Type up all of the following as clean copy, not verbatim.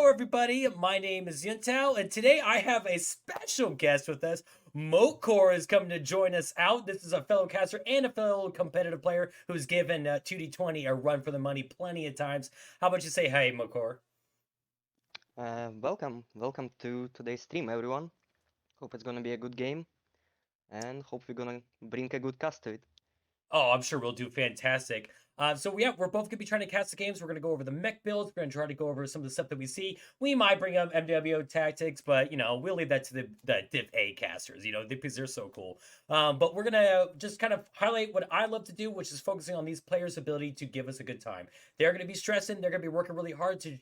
Hello, everybody. My name is Yuntow, and today I have a special guest with us. Mokor is coming to join us out. This is a fellow caster and a fellow competitive player who's given 2D20 a run for the money plenty of times. How about you say hi, Mokor? Welcome to today's stream, everyone. Hope it's gonna be a good game, and hope we're gonna bring a good cast to it. Oh, I'm sure we'll do fantastic. We're both gonna be trying to cast the games. We're gonna go over the mech builds. We're gonna try to go over some of the stuff that we see. We might bring up MWO tactics, but we'll leave that to the Div A casters. Because they're so cool. But we're gonna just kind of highlight what I love to do, which is focusing on these players' ability to give us a good time. They're gonna be stressing. They're gonna be working really hard to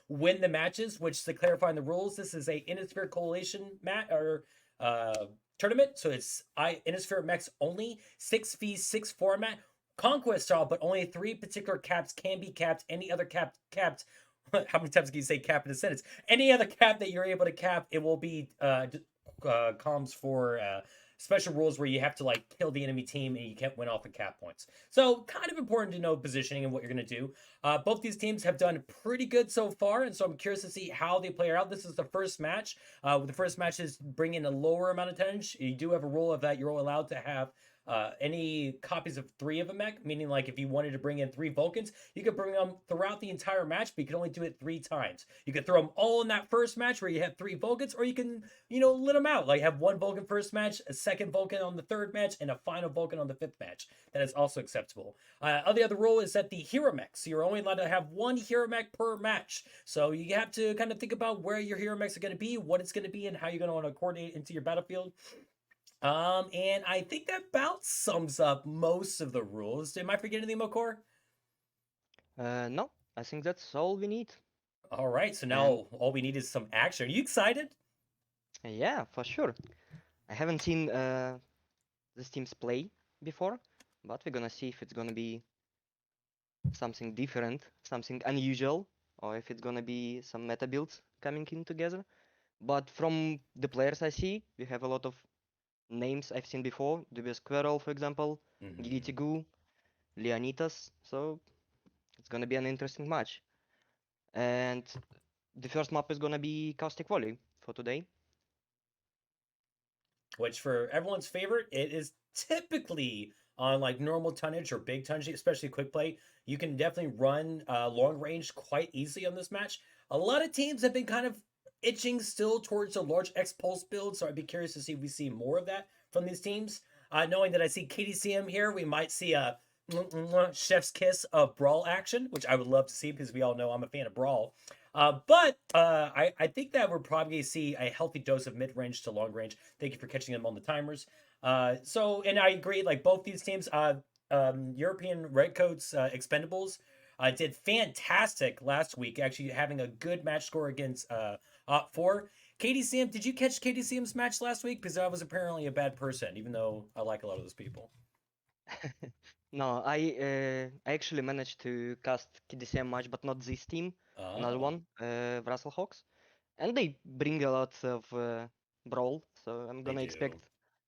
win the matches. Which, to clarify in the rules, this is a Innisphere Coalition match or tournament. So it's Innisphere Mechs only, 6v6 format, conquest style, but only three particular caps can be capped. Any other capped. How many times can you say cap in a sentence? Any other cap that you're able to cap, it will be comms for special rules where you have to like kill the enemy team and you can't win off of cap points. So kind of important to know positioning and what you're going to do. Both these teams have done pretty good so far, and so I'm curious to see how they play out. This is the first match. The first match is bring in a lower amount of tonnage. You do have a rule of that you're allowed to have any copies of three of a mech, meaning like if you wanted to bring in three Vulcans, you could bring them throughout the entire match, but you can only do it three times. You could throw them all in that first match where you have three Vulcans, or you can, let them out. Like have one Vulcan first match, a second Vulcan on the third match, and a final Vulcan on the fifth match. That is also acceptable. The other rule is that the hero mechs, you're only allowed to have one hero mech per match. So you have to kind of think about where your hero mechs are going to be, what it's going to be, and how you're going to want to coordinate into your battlefield. And I think that about sums up most of the rules. Am I forgetting anything, Mokor? No, I think that's all we need. All right, so And now all we need is some action. Are you excited? yeah, for sure. I haven't seen these teams play before, but we're gonna see if it's gonna be something different, something unusual, or if it's gonna be some meta builds coming in together. But from the players I see, we have a lot of names I've seen before. Dubious Squirrel, for example, Mm-hmm. Gigitigu, Leonidas. So it's gonna be an interesting match. And the first map is gonna be Caustic Volley for today. Which for everyone's favorite, it is typically on like normal tonnage or big tonnage, especially quick play. You can definitely run long range quite easily on this match. A lot of teams have been kind of itching still towards a large X Pulse build, so I'd be curious to see if we see more of that from these teams. Knowing that I see KDCM here, we might see a chef's kiss of Brawl action, which I would love to see because we all know I'm a fan of Brawl. I think that we're probably going to see a healthy dose of mid range to long range. Thank you for catching them on the timers. And I agree, like both these teams, European Redcoats Expendables did fantastic last week, actually having a good match score against Op4. KDCM, did you catch KDCM's match last week? Because I was apparently a bad person, even though I like a lot of those people. No, I actually managed to cast KDCM match, but not this team. Another Oh, one, Russell Hawks, and they bring a lot of brawl. So I'm they gonna do. expect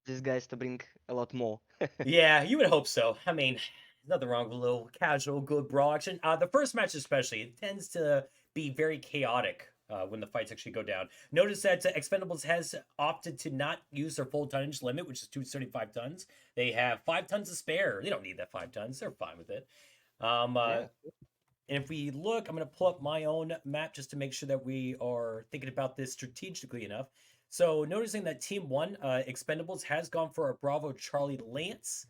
these guys to bring a lot more. Yeah, you would hope so. I mean, nothing wrong with a little casual, good brawl action. The first match, especially, it tends to be very chaotic when the fights actually go down. Notice that Expendables has opted to not use their full tonnage limit, which is 275 tons. They have 5 tons to spare. They don't need that 5 tons. They're fine with it. Um, uh, Yeah. and if we look, I'm going to pull up my own map just to make sure that we are thinking about this strategically enough. So, noticing that Team 1, Expendables, has gone for a Bravo Charlie Lance.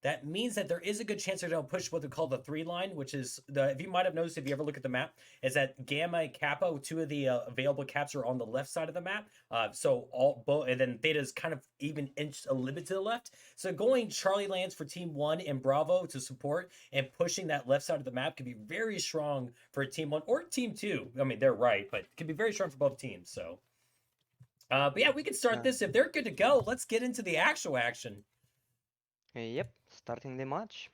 That means that there is a good chance they're going to push what they call the three line, which is if you might have noticed if you ever look at the map, is that Gamma and Kappa, two of the available caps are on the left side of the map. So all both, and then Theta is kind of even inch a little bit to the left. So going Charlie Lance for Team One and Bravo to support and pushing that left side of the map can be very strong for Team One or Team Two. I mean, they're right, but it can be very strong for both teams. So, but yeah, we can start Uh, this if they're good to go. Let's get into the actual action. yep. Starting the match,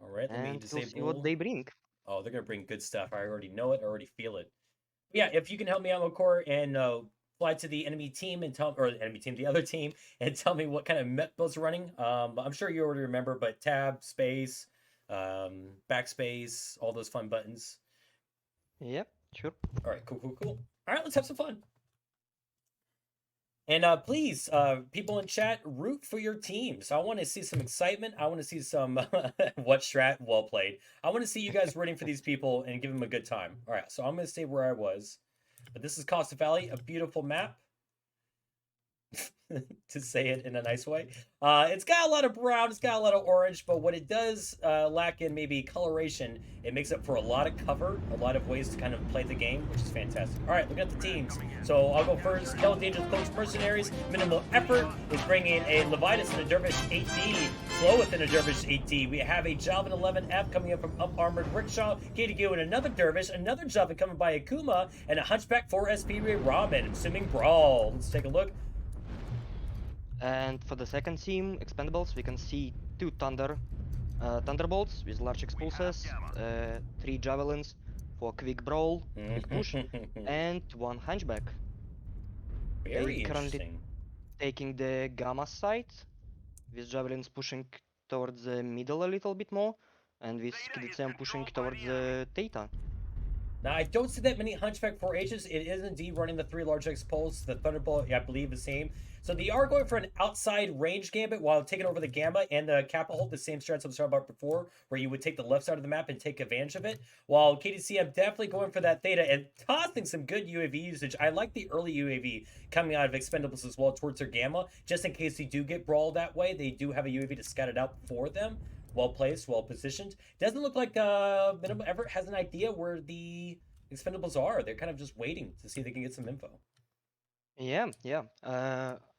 All right, let me and we'll see what disable. they bring. Oh, they're gonna bring good stuff. I already know it. I already feel it. Yeah, if you can help me out, Mokor, and fly to the enemy team and tell, or the enemy team, the other team, and tell me what kind of met builds are running. I'm sure you already remember, but tab, space, backspace, all those fun buttons. Yep. Sure. All right, cool. All right, let's have some fun. And please, people in chat, root for your teams. I want to see some excitement. I want to see some what strat well played. I want to see you guys rooting for these people and give them a good time. All right, so I'm going to stay where I was. But this is Costa Valley, a beautiful map. To say it in a nice way. It's got a lot of brown, it's got a lot of orange, but what it does lack in maybe coloration, it makes up for a lot of cover, a lot of ways to kind of play the game, which is fantastic. All right, looking at the teams. So I'll go first. Kill Dangerous Cloaks Mercenaries. Minimal Effort is bringing a Levitus and a Dervish 8D. Slow within a Dervish 8D. We have a Javelin 11F coming in from Up Armored Rickshaw. KDCM and another Dervish, another Javelin coming by Akuma, and a Hunchback 4SP Ramen. Assuming Brawl. Let's take a look. And for the second team, Expendables, we can see 2 Thunderbolts with large expulsors, 3 Javelins for quick brawl, quick push, and 1 Hunchback. Very They currently interesting. taking the Gamma side, with Javelins pushing towards the middle a little bit more, and with KDCM pushing towards the Theta. Now, I don't see that many Hunchback 4Hs. It is indeed running the 3 large X-Pulse. The Thunderbolt, I believe, the same. So they are going for an outside range gambit while taking over the Gamma and the Kappa hold, the same strats I was talking about before, where you would take the left side of the map and take advantage of it. While KDCM definitely going for that Theta and tossing some good UAV usage. I like the early UAV coming out of Expendables as well towards their Gamma, just in case they do get brawled that way. They do have a UAV to scout it out for them. Well placed, well positioned. Doesn't look like Minimum Effort has an idea where the Expendables are. They're kind of just waiting to see if they can get some info. Yeah.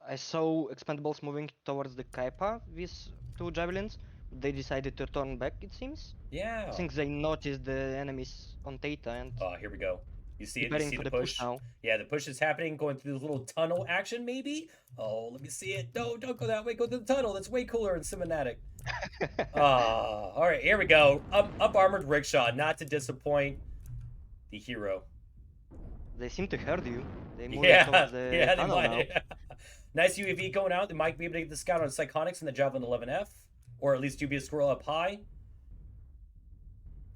I saw Expendables moving towards the Kaipa with 2 Javelins. They decided to turn back, it seems. Yeah. I think they noticed the enemies on Theta and Here we go. You see it? You preparing see for the the push push? now. Yeah, the push is happening, going through this little tunnel action, maybe? Oh, let me see it. No, don't go that way. Go through the tunnel. That's way cooler and cinematic. All right, here we go. Up Armored Rickshaw, not to disappoint the hero. They seem to heard you. They moving Yeah, towards the yeah, they tunnel now. might. Nice UAV going out. They might be able to get the scout on Psychonics and the Javelin 11F, or at least Dubious Squirrel up high.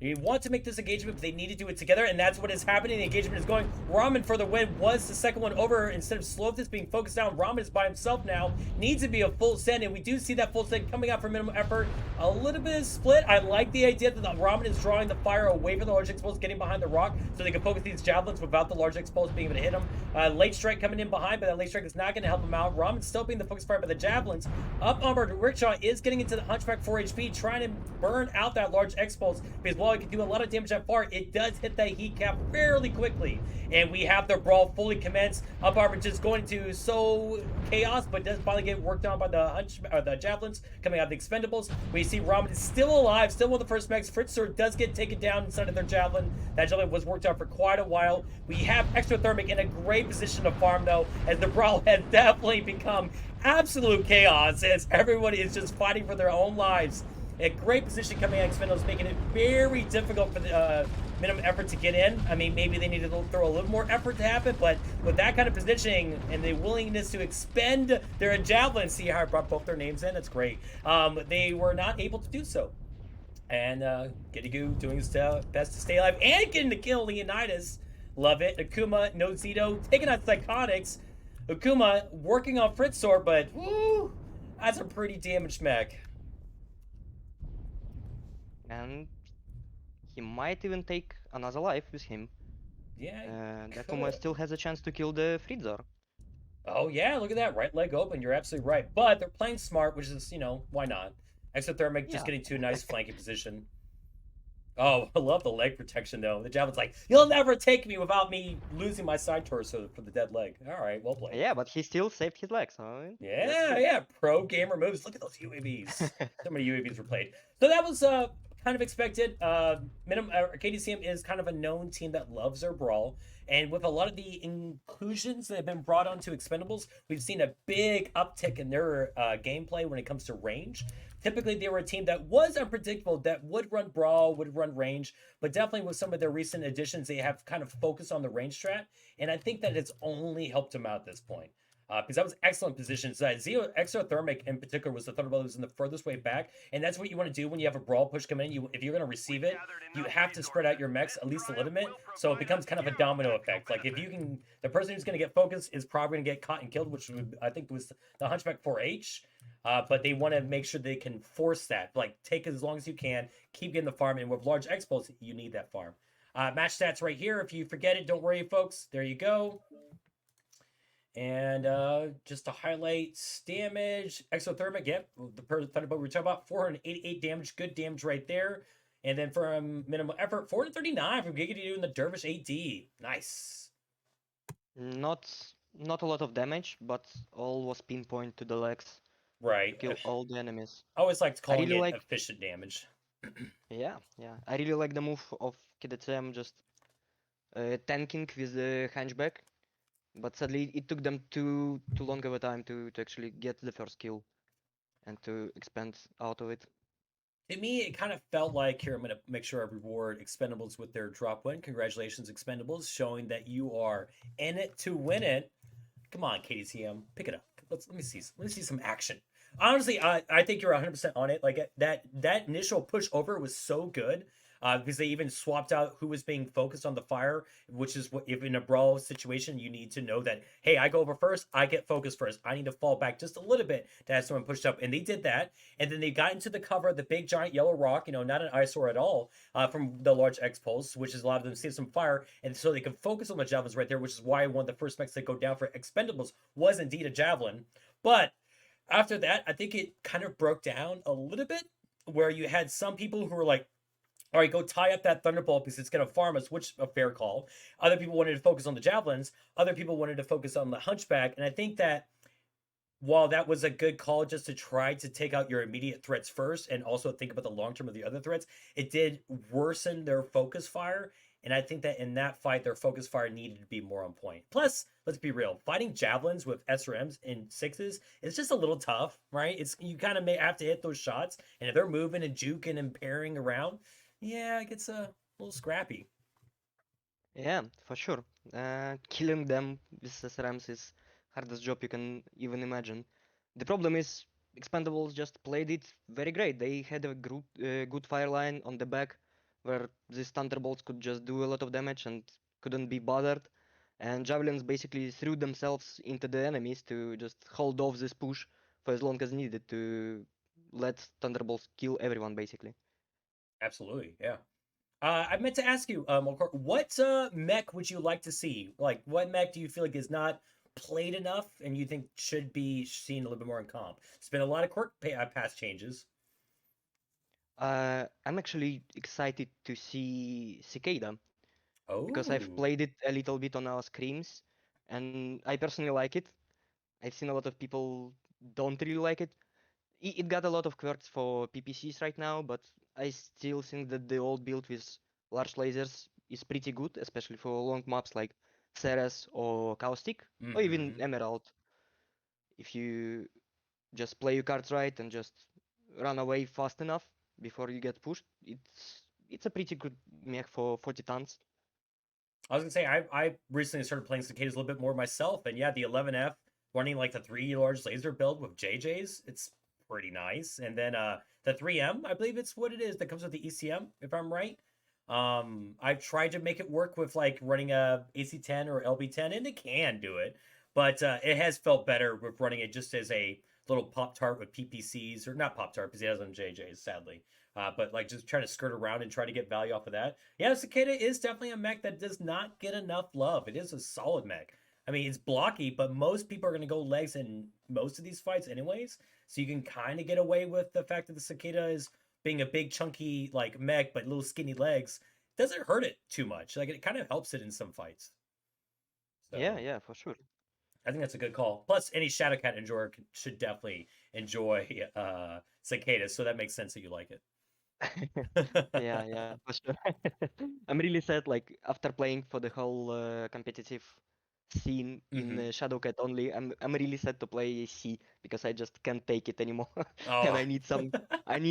They want to make this engagement, but they need to do it together, and that's what is happening. The engagement is going. Ramen for the win was the second one over. Instead of Slovis being focused down, Ramen is by himself now. Needs to be a full send, and we do see that full send coming out for Minimum Effort. A little bit of split. I like the idea that the Ramen is drawing the fire away from the large expulse, getting behind the rock, so they can focus these javelins without the large expulse being able to hit him. Late strike coming in behind, but that late strike is not going to help him out. Ramen still being the focus fire by the javelins. Up Armored Rickshaw is getting into the Hunchback 4 HP, trying to burn out that large expulse, because while it can do a lot of damage that far, it does hit that heat cap fairly quickly. And we have the brawl fully commenced. Up Armored just going to sow chaos, but does finally get worked on by the javelins coming out of the Expendables. We see Ramen is still alive, still one of the first mechs. Fritzer does get taken down inside of their javelin. That javelin was worked on for quite a while. We have Exothermic in a great position to farm, though, as the brawl has definitely become absolute chaos as everybody is just fighting for their own lives. A great position coming out of Expendables, making it very difficult for the Minimum Effort to get in. I mean, maybe they need to throw a little more effort to happen, but with that kind of positioning and the willingness to expend their javelin, see how I brought both their names in? That's great. They were not able to do so. And Gedigu doing his best to stay alive and getting the kill, Leonidas. Love it. Akuma, no Zito, taking out Psychonics. Akuma working on Fritzor, but woo, that's a pretty damaged mech. And he might even take another life with him. Yeah. Akuma still has a chance to kill the Fritzor. Oh, yeah, look at that. Right leg open. You're absolutely right. But they're playing smart, which is, why not? Exothermic just getting to a nice flanking position. Oh, I love the leg protection, though. The javelin's like, you'll never take me without me losing my side torso for the dead leg. All right, well played. Yeah, but he still saved his leg, so... Yeah. Pro gamer moves. Look at those UAVs. So many UAVs were played. So that was kind of expected. KDCM is kind of a known team that loves their brawl. And with a lot of the inclusions that have been brought onto Expendables, we've seen a big uptick in their gameplay when it comes to range. Typically, they were a team that was unpredictable, that would run brawl, would run range, but definitely with some of their recent additions, they have kind of focused on the range strat. And I think that it's only helped them out at this point. because that was excellent position. So that Zeo Exothermic in particular was the Thunderbolt that was in the furthest way back, and that's what you want to do when you have a brawl push come in. If you're going to receive it, you have to spread out your mechs at least a little bit, so it becomes kind of a domino effect. Like if you can, the person who's going to get focused is probably going to get caught and killed, which I think was the Hunchback 4H. But they want to make sure they can force that, like take as long as you can, keep getting the farm, and with large expos, you need that farm. Match stats right here. If you forget it, don't worry, folks. There you go. And just to highlight damage, exothermic, yep, the Thunderbolt we were talking about, 488 damage, good damage right there. And then from minimal effort, 439 from Giggity doing the Dervish AD. Nice. Not not a lot of damage, but all was pinpoint to the legs to Right. kill all the enemies. I always liked I calling really it like, efficient damage. yeah. I really like the move of KDCM just tanking with the hunchback, but sadly it took them too long of a time to actually get the first kill and to expand out of it. To me, it kind of felt like here. I'm going to make sure I reward Expendables with their drop win. Congratulations, Expendables, showing that you are in it to win it. Come on, KDCM, pick it up. Let me see. Let me see some action. Honestly, I think you're 100% on it. Like that initial push over was so good. Because they even swapped out who was being focused on the fire, which is what if in a brawl situation you need to know that hey, I go over first, I get focused first. I need to fall back just a little bit to have someone pushed up, and they did that. And then they got into the cover of the big giant yellow rock, not an eyesore at all, from the large X pulse, which has allowed them to save some fire, and so they can focus on the javelins right there, which is why one of the first mechs that go down for Expendables was indeed a javelin. But after that, I think it kind of broke down a little bit, where you had some people who were like, all right, go tie up that Thunderbolt because it's going to farm us, which a fair call. Other people wanted to focus on the javelins. Other people wanted to focus on the Hunchback. And I think that while that was a good call just to try to take out your immediate threats first and also think about the long term of the other threats, it did worsen their focus fire. And I think that in that fight, their focus fire needed to be more on point. Plus, let's be real, fighting javelins with SRMs in sixes is just a little tough, right? It's you kind of may have to hit those shots, and if they're moving and juking and pairing around, yeah, it gets a little scrappy. Yeah, for sure. Killing them with SRMs is hardest job you can even imagine. The problem is Expendables just played it very great. They had a good fire line on the back where these thunderbolts could just do a lot of damage and couldn't be bothered. And javelins basically threw themselves into the enemies to just hold off this push for as long as needed to let thunderbolts kill everyone basically. Absolutely, yeah. I meant to ask you, what mech would you like to see? Like, what mech do you feel like is not played enough, and you think should be seen a little bit more in comp? It's been a lot of past changes. I'm actually excited to see Cicada because I've Oh, played it a little bit on our screams, and I personally like it. I've seen a lot of people don't really like it. It got a lot of quirks for PPCs right now, but I still think that the old build with large lasers is pretty good, especially for long maps like Ceres or Caustic, or even mm-hmm. Emerald. If you just play your cards right and just run away fast enough before you get pushed, it's a pretty good mech for 40 tons. I was gonna say I recently started playing cicadas a little bit more myself, and yeah, the 11F running like the 3 large laser build with JJs, it's pretty nice. And then the 3M, I believe it's what it is that comes with the ECM, if I'm right. I've tried to make it work with like running a AC10 or LB10, and it can do it, but it has felt better with running it just as a little Pop Tart with PPCs, or not Pop Tart because he has on JJs, sadly. But like just trying to skirt around and try to get value off of that. Yeah, Cicada is definitely a mech that does not get enough love. It is a solid mech. I mean, it's blocky, but most people are going to go legs in most of these fights, anyways. So you can kind of get away with the fact that the Cicada is being a big, chunky like mech, but little skinny legs. Doesn't hurt it too much. Like it kind of helps it in some fights. Yeah, So yeah, for sure. I think that's a good call. Plus, any Shadowcat enjoyer should definitely enjoy Cicada. So that makes sense that you like it. Yeah, for sure. I'm really sad, like, after playing for the whole competitive scene in hmm Shadowcat only, I'm really sad to play C because I just can't take it anymore. And Oh, I need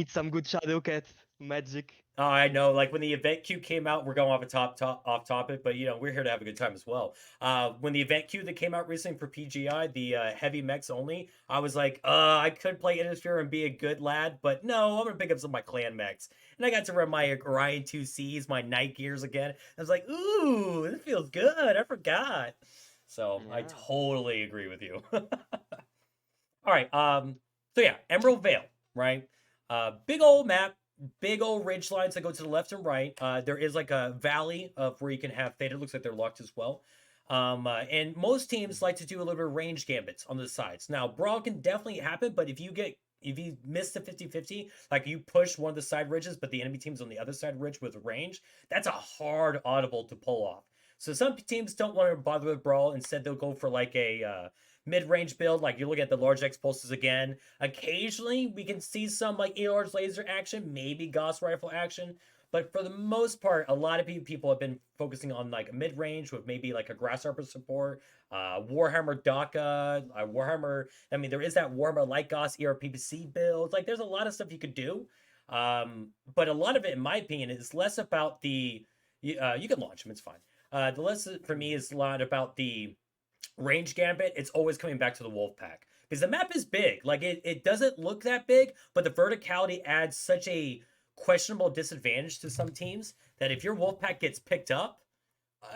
some good Shadowcat magic. Oh, I know. Like when the event queue came out, we're going off a off topic, but we're here to have a good time as well. When the event queue that came out recently for PGI, the heavy mechs only, I was like, I could play Intersphere and be a good lad, but no, I'm gonna pick up some of my clan mechs. And I got to run my Orion 2Cs, my Night Gears again. I was like, ooh, this feels good. I forgot. So I Yeah. totally agree with you. All right. So yeah, Emerald Vale, right? Big old map, big old ridge lines that go to the left and right. There is like a valley of where you can have faded. Looks like they're locked as well. And most teams like to do a little bit of range gambits on the sides. Now, brawl can definitely happen, but if you miss the 50-50, like you push one of the side ridges, but the enemy team's on the other side ridge with range, that's a hard audible to pull off. So some teams don't want to bother with brawl. Instead, they'll go for like a mid-range build. Like you look at the large X pulses again. Occasionally, we can see some like large laser action, maybe Gauss rifle action. But for the most part, a lot of people have been focusing on like mid-range with maybe like a Grasshopper support, Warhammer DACA, Warhammer. I mean, there is that Warhammer Light Gauss ERPPC build. Like, there's a lot of stuff you could do. But a lot of it, in my opinion, is less about the. You can launch them; it's fine. The lesson for me is a lot about the range gambit. It's always coming back to the wolf pack because the map is big. Like it doesn't look that big, but the verticality adds such a questionable disadvantage to some teams that if your wolf pack gets picked up,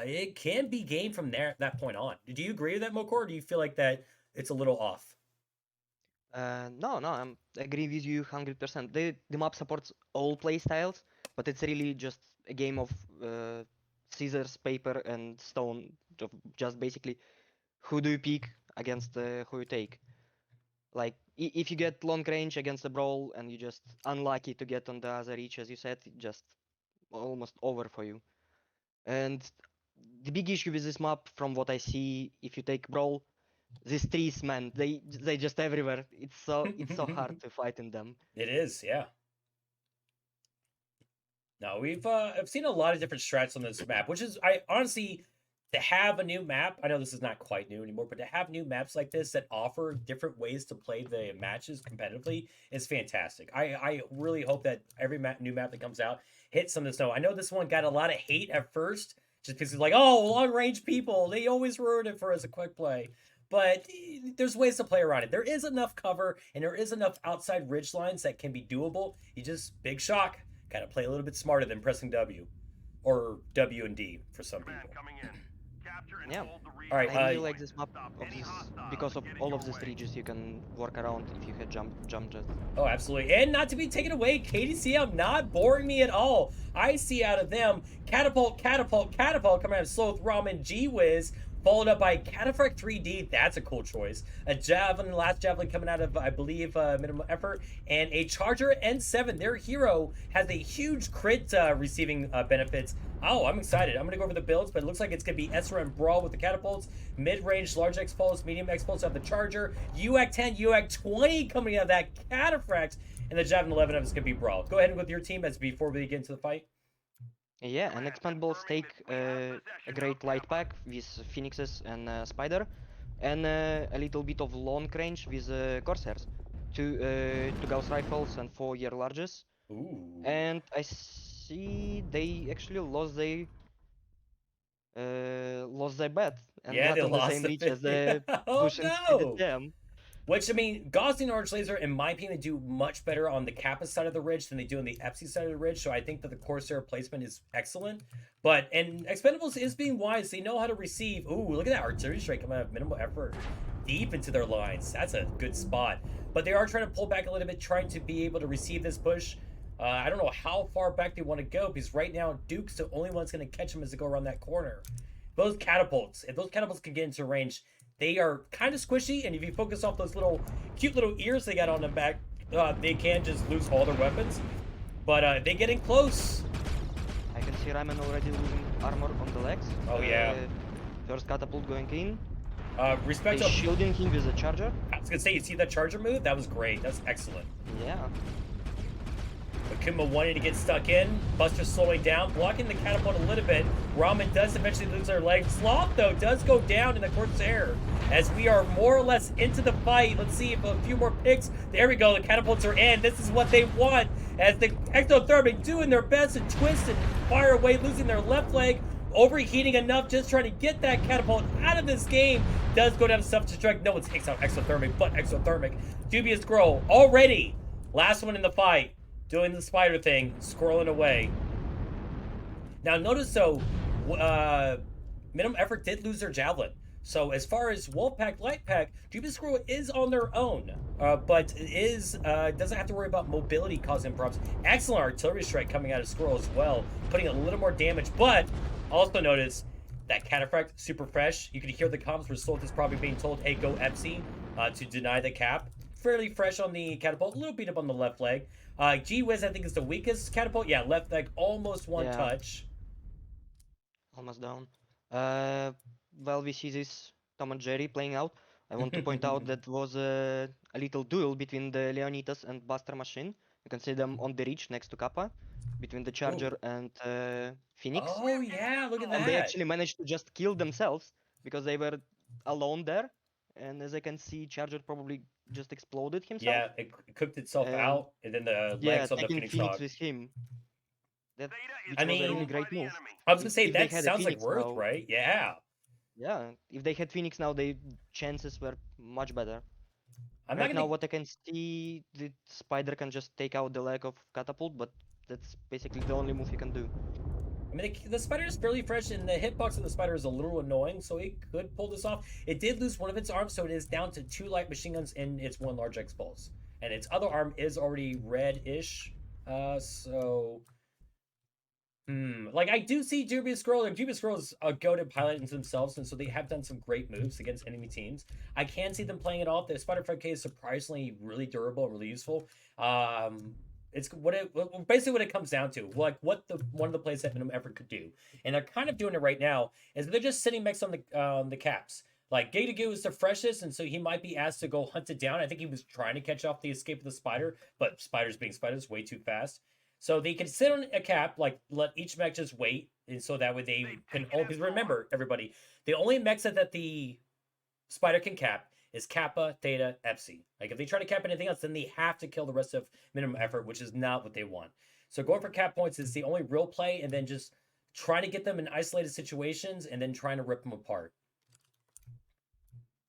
it can be game from there that point on. Do you agree with that, Mokor? Or do you feel like that it's a little off? No, I agree with you 100%. The map supports all play styles, but it's really just a game of scissors, paper, and stone. Just basically, who do you pick against who you take? Like, if you get long range against a brawl and you just unlucky to get on the other reach, as you said, it just almost over for you. And the big issue with this map, from what I see, if you take brawl, these trees, man, they just everywhere. It's so hard to fight in them. It is, yeah. No, I've seen a lot of different strats on this map, which is I honestly to have a new map. I know this is not quite new anymore, but to have new maps like this that offer different ways to play the matches competitively is fantastic. I really hope that every new map that comes out hits some of this. I know this one got a lot of hate at first, just because it's like, oh, long range people, they always ruin it for us a quick play. But there's ways to play around it. There is enough cover and there is enough outside ridge lines that can be doable. You just big shock. Got to play a little bit smarter than pressing W, or W and D for some people. Yeah, All right. I really like this map of this because of all of these ridges you can work around if you had jump jet. Oh, absolutely. And not to be taken away, KDCM not boring me at all. I see out of them catapult, catapult, catapult coming out of Sloth Ramen G Wiz, followed up by Cataphract 3D. That's a cool choice. A Javelin, last Javelin coming out of, I believe, Minimum Effort. And a Charger N7. Their hero has a huge crit receiving benefits. Oh, I'm excited. I'm going to go over the builds, but it looks like it's going to be SRM Brawl with the catapults. Mid-range, large X-Pulse, medium X-Pulse have the Charger. UAC 10, UAC 20 coming out of that Cataphract. And the Javelin 11 of it's going to be Brawl. Go ahead and with your team as before we get into the fight. Yeah, and Expendables take a great light pack with Phoenixes and Spider, and a little bit of long range with Corsairs, two Gauss rifles and 4-year larges. Ooh. And I see they actually lost their bet and Yeah, not they on the lost same the reach as 50. the Oh, push and no. KDCM. Which, I mean, Gauss and Orange Laser, in my opinion, do much better on the Kappa side of the ridge than they do on the Epsi side of the ridge. So I think that the Corsair placement is excellent. And Expendables is being wise. They know how to receive. Ooh, look at that artillery strike coming out of minimal effort deep into their lines. That's a good spot. But they are trying to pull back a little bit, trying to be able to receive this push. I don't know how far back they want to go because right now Duke's the only one that's going to catch them as they go around that corner. Those catapults, if those catapults can get into range, they are kind of squishy, and if you focus off those cute little ears they got on the back, they can just lose all their weapons. But they get in close. I can see Ramen already losing armor on the legs. Oh, yeah. First catapult going in. Respect They're up. shielding him with a charger. I was gonna say, you see that charger move? That was great. That's excellent. Yeah. But Kuma wanting to get stuck in. Buster slowing down, blocking the catapult a little bit. Ramen does eventually lose their legs. Sloth, though, does go down in the Corsair. As we are more or less into the fight. Let's see if a few more picks. There we go. The catapults are in. This is what they want. As the Exothermic doing their best to twist and fire away, losing their left leg. Overheating enough, just trying to get that catapult out of this game. Does go down to self-destruct. No one takes out Exothermic, but Exothermic. Dubious Scroll already. Last one in the fight. Doing the spider thing. Scrolling away. Now notice though, Minimum Effort did lose their Javelin. So as far as Wolfpack, Lightpack, Dubious Scroll is on their own. But doesn't have to worry about mobility causing problems. Excellent artillery strike coming out of Squirrel as well. Putting a little more damage, but also notice that Cataphract, super fresh. You can hear the comms where Sloth is probably being told, hey, go Epsi to deny the cap. Fairly fresh on the catapult, a little beat up on the left leg. G-Wiz, I think, is the weakest catapult. Yeah, left leg, almost one touch. Almost down. While we see this Tom and Jerry playing out, I want to point out that was a little duel between the Leonidas and Buster Machine. You can see them on the reach next to Kappa, between the Charger and Phoenix. Oh, yeah, look at that. And they actually managed to just kill themselves because they were alone there. And as I can see, Charger probably just exploded himself. Yeah, it cooked itself out, and then the legs of the Phoenix dog. With him. That, I mean, was a really great move. I was gonna say that sounds like Worth, now, right? Yeah. Yeah, if they had Phoenix now, their chances were much better. Right now, what I can see, the Spider can just take out the leg of Catapult, but that's basically the only move he can do. I mean, the Spider is fairly fresh, and the hitbox of the Spider is a little annoying, so he could pull this off. It did lose one of its arms, so it is down to 2 light machine guns and its 1 large X-Pulse. And its other arm is already red-ish, so... Like, I do see Dubious Scroll, and Dubious Scroll is a goated pilot into themselves, and so they have done some great moves against enemy teams. I can see them playing it off. The Spider 5K is surprisingly really durable and really useful. It's basically what it comes down to, like what one of the plays that Minimum Effort could do, and they're kind of doing it right now. Is they're just sitting mechs on the caps. Like Gatorgoo is the freshest, and so he might be asked to go hunt it down. I think he was trying to catch off the escape of the spider, but spiders being spiders way too fast. So they can sit on a cap, like let each mech just wait, and so that way they can. Because remember, everybody, the only mechs that the spider can cap is Kappa, Theta, Epsi. Like if they try to cap anything else, then they have to kill the rest of Minimum Effort, which is not what they want. So going for cap points is the only real play, and then just trying to get them in isolated situations, and then trying to rip them apart.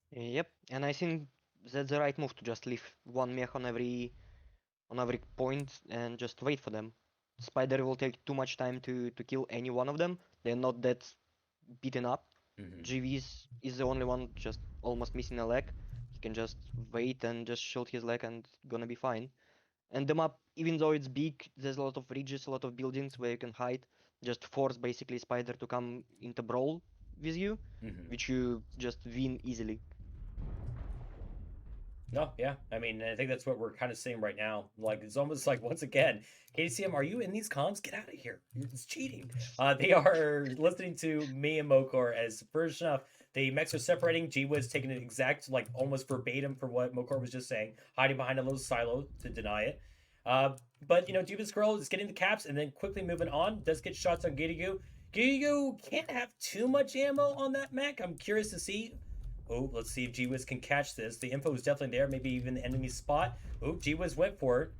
Yep, and I think that's the right move to just leave one mech on every point and just wait for them. Spider will take too much time to kill any one of them. They're not that beaten up. GV is the only one just almost missing a leg. He can just wait and just shoot his leg and gonna be fine. And the map, even though it's big, there's a lot of ridges, a lot of buildings where you can hide. Just force basically Spider to come into brawl with you, which you just win easily. No, yeah. I mean, I think that's what we're kind of seeing right now. Like, it's almost like, once again, KDCM, are you in these comms? Get out of here. It's cheating. They are listening to me and Mokor as, first enough, the mechs are separating. G-Wiz taking an exact, like, almost verbatim for what Mokor was just saying, hiding behind a little silo to deny it. But, you know, Dubious Girl is getting the caps and then quickly moving on. Does get shots on Gatorgoo. Gatorgoo can't have too much ammo on that mech. I'm curious to see. Oh, let's see if G-Wiz can catch this. The info is definitely there. Maybe even the enemy spot. Oh, G-Wiz went for it.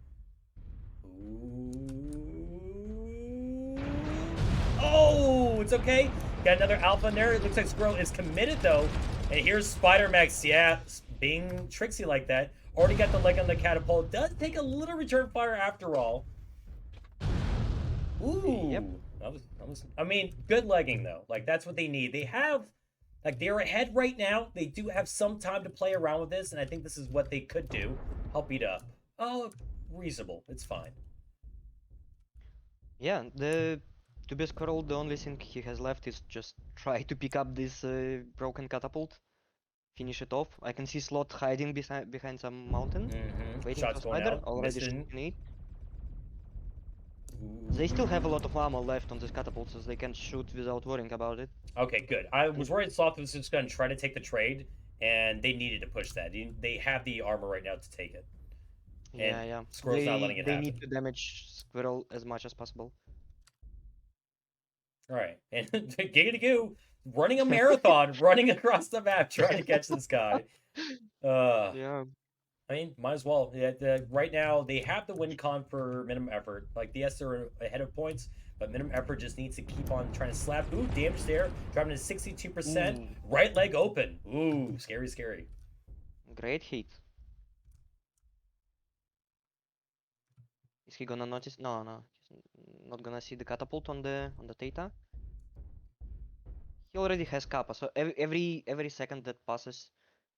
Ooh. Oh, it's okay. Got another alpha in there. It looks like Squirrel is committed, though. And here's Spider-Mechs. Yeah, being tricksy like that. Already got the leg on the catapult. Does take a little return fire after all. Ooh. Yep. That was, I mean, good legging, though. Like, that's what they need. They have... Like, they're ahead right now. They do have some time to play around with this, and I think this is what they could do. Help beat up. Oh, reasonable. It's fine. Yeah, to be Squirrel, the only thing he has left is just try to pick up this broken catapult, finish it off. I can see Slot hiding behind some mountain, waiting Shots for Spider, already shooting it. They still have a lot of ammo left on this catapult, so they can shoot without worrying about it. Okay, good. I was worried Sloth was just going to try to take the trade, and they needed to push that. They have the armor right now to take it. Yeah, and yeah. Squirrel's not They letting it they need happen. to damage Squirrel as much as possible. All right, and Giggity Goo running a marathon, running across the map, trying to catch this guy. Uh, Yeah. I mean, might as well. Yeah, right now they have the win con for minimum effort. Like, yes, they're ahead of points, but minimum effort just needs to keep on trying to slap. Ooh, damage there, dropping to 62%. Ooh, Right leg open. Ooh, scary, scary. great hit. Is he gonna notice? No, no, he's not gonna see the catapult on the Theta. He already has Kappa, so every second that passes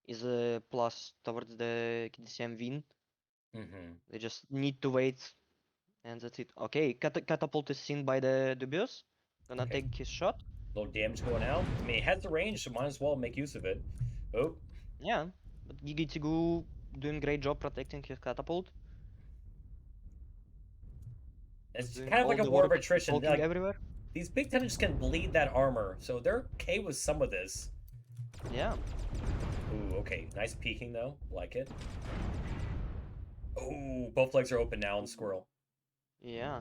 is a plus towards the KDCM win. Mm-hmm. They just need to wait, and that's it. Okay, catapult is seen by the Dubious. Gonna Okay, take his shot. little damage going out. I mean, it has the range, so might as well make use of it. Oh, Yeah, but Gigitigu doing great job protecting his catapult, it's doing kind of all like a the war of work, attrition. poking Like, everywhere. these big tonnage can bleed that armor, so they're okay with some of this. Yeah, Ooh, okay. Nice peeking, though. Like it. Oh, both legs are open now on the squirrel. yeah.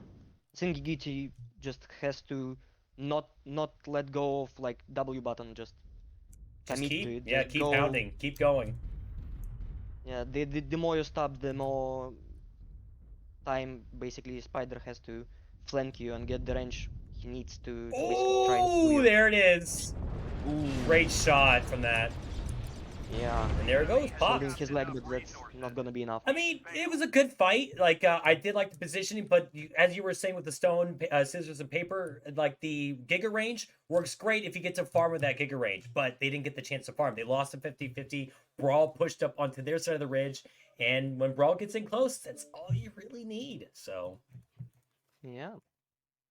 I think Gigiti just has to not let go of like W button, just Just commit to keep, it, yeah, just keep go. pounding. Keep going. Yeah, the more you stop, the more time basically Spider has to flank you and get the range he needs to basically try and kill Oh, you. there it is. Great Ooh, shot from that. yeah. And there it goes. Holding Popped. his leg, but that's not gonna be enough. I mean, it was a good fight. Like, I did like the positioning, but as you were saying with the stone, scissors, and paper, like the Giga range works great if you get to farm with that Giga range, but they didn't get the chance to farm. They lost a 50-50. Brawl pushed up onto their side of the ridge, and when Brawl gets in close, that's all you really need. So Yeah.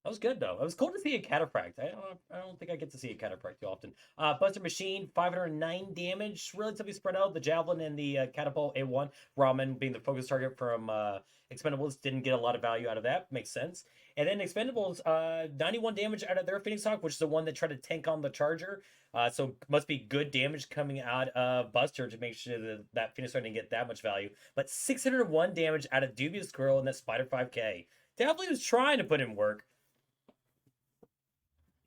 that was good though. It was cool to see a cataphract. I don't think I get to see a cataphract too often. Buster Machine, 509 damage, relatively spread out. The Javelin and the Catapult A1, Ramen being the focus target from Expendables, didn't get a lot of value out of that. Makes sense. And then Expendables, 91 damage out of their Phoenix Hawk, which is the one that tried to tank on the Charger. So must be good damage coming out of Buster to make sure that Phoenix Hawk didn't get that much value. But 601 damage out of Dubious Squirrel and that Spider 5K. Definitely was trying to put in work.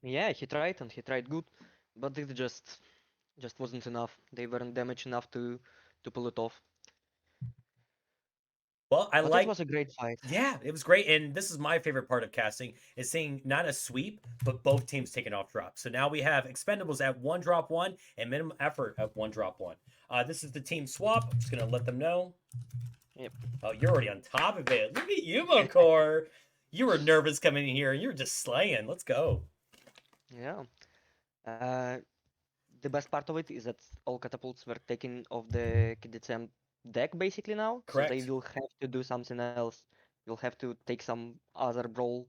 Yeah, he tried and he tried good, but it just wasn't enough. They weren't damaged enough to pull it off. Well, I But it like was a great fight. yeah, it was great. And this is my favorite part of casting is seeing not a sweep, but both teams taking off drops. So now we have Expendables at one drop one and minimum effort at one drop one. This is the team swap. I'm just gonna let them know. Yep. Oh, you're already on top of it. Look at you, Mokor. You were nervous coming in here and you're just slaying. Let's go. Yeah. Uh, the best part of it is that all catapults were taken off the KDCM deck basically now, so they Correct. will have to do something else. You'll have to take some other brawl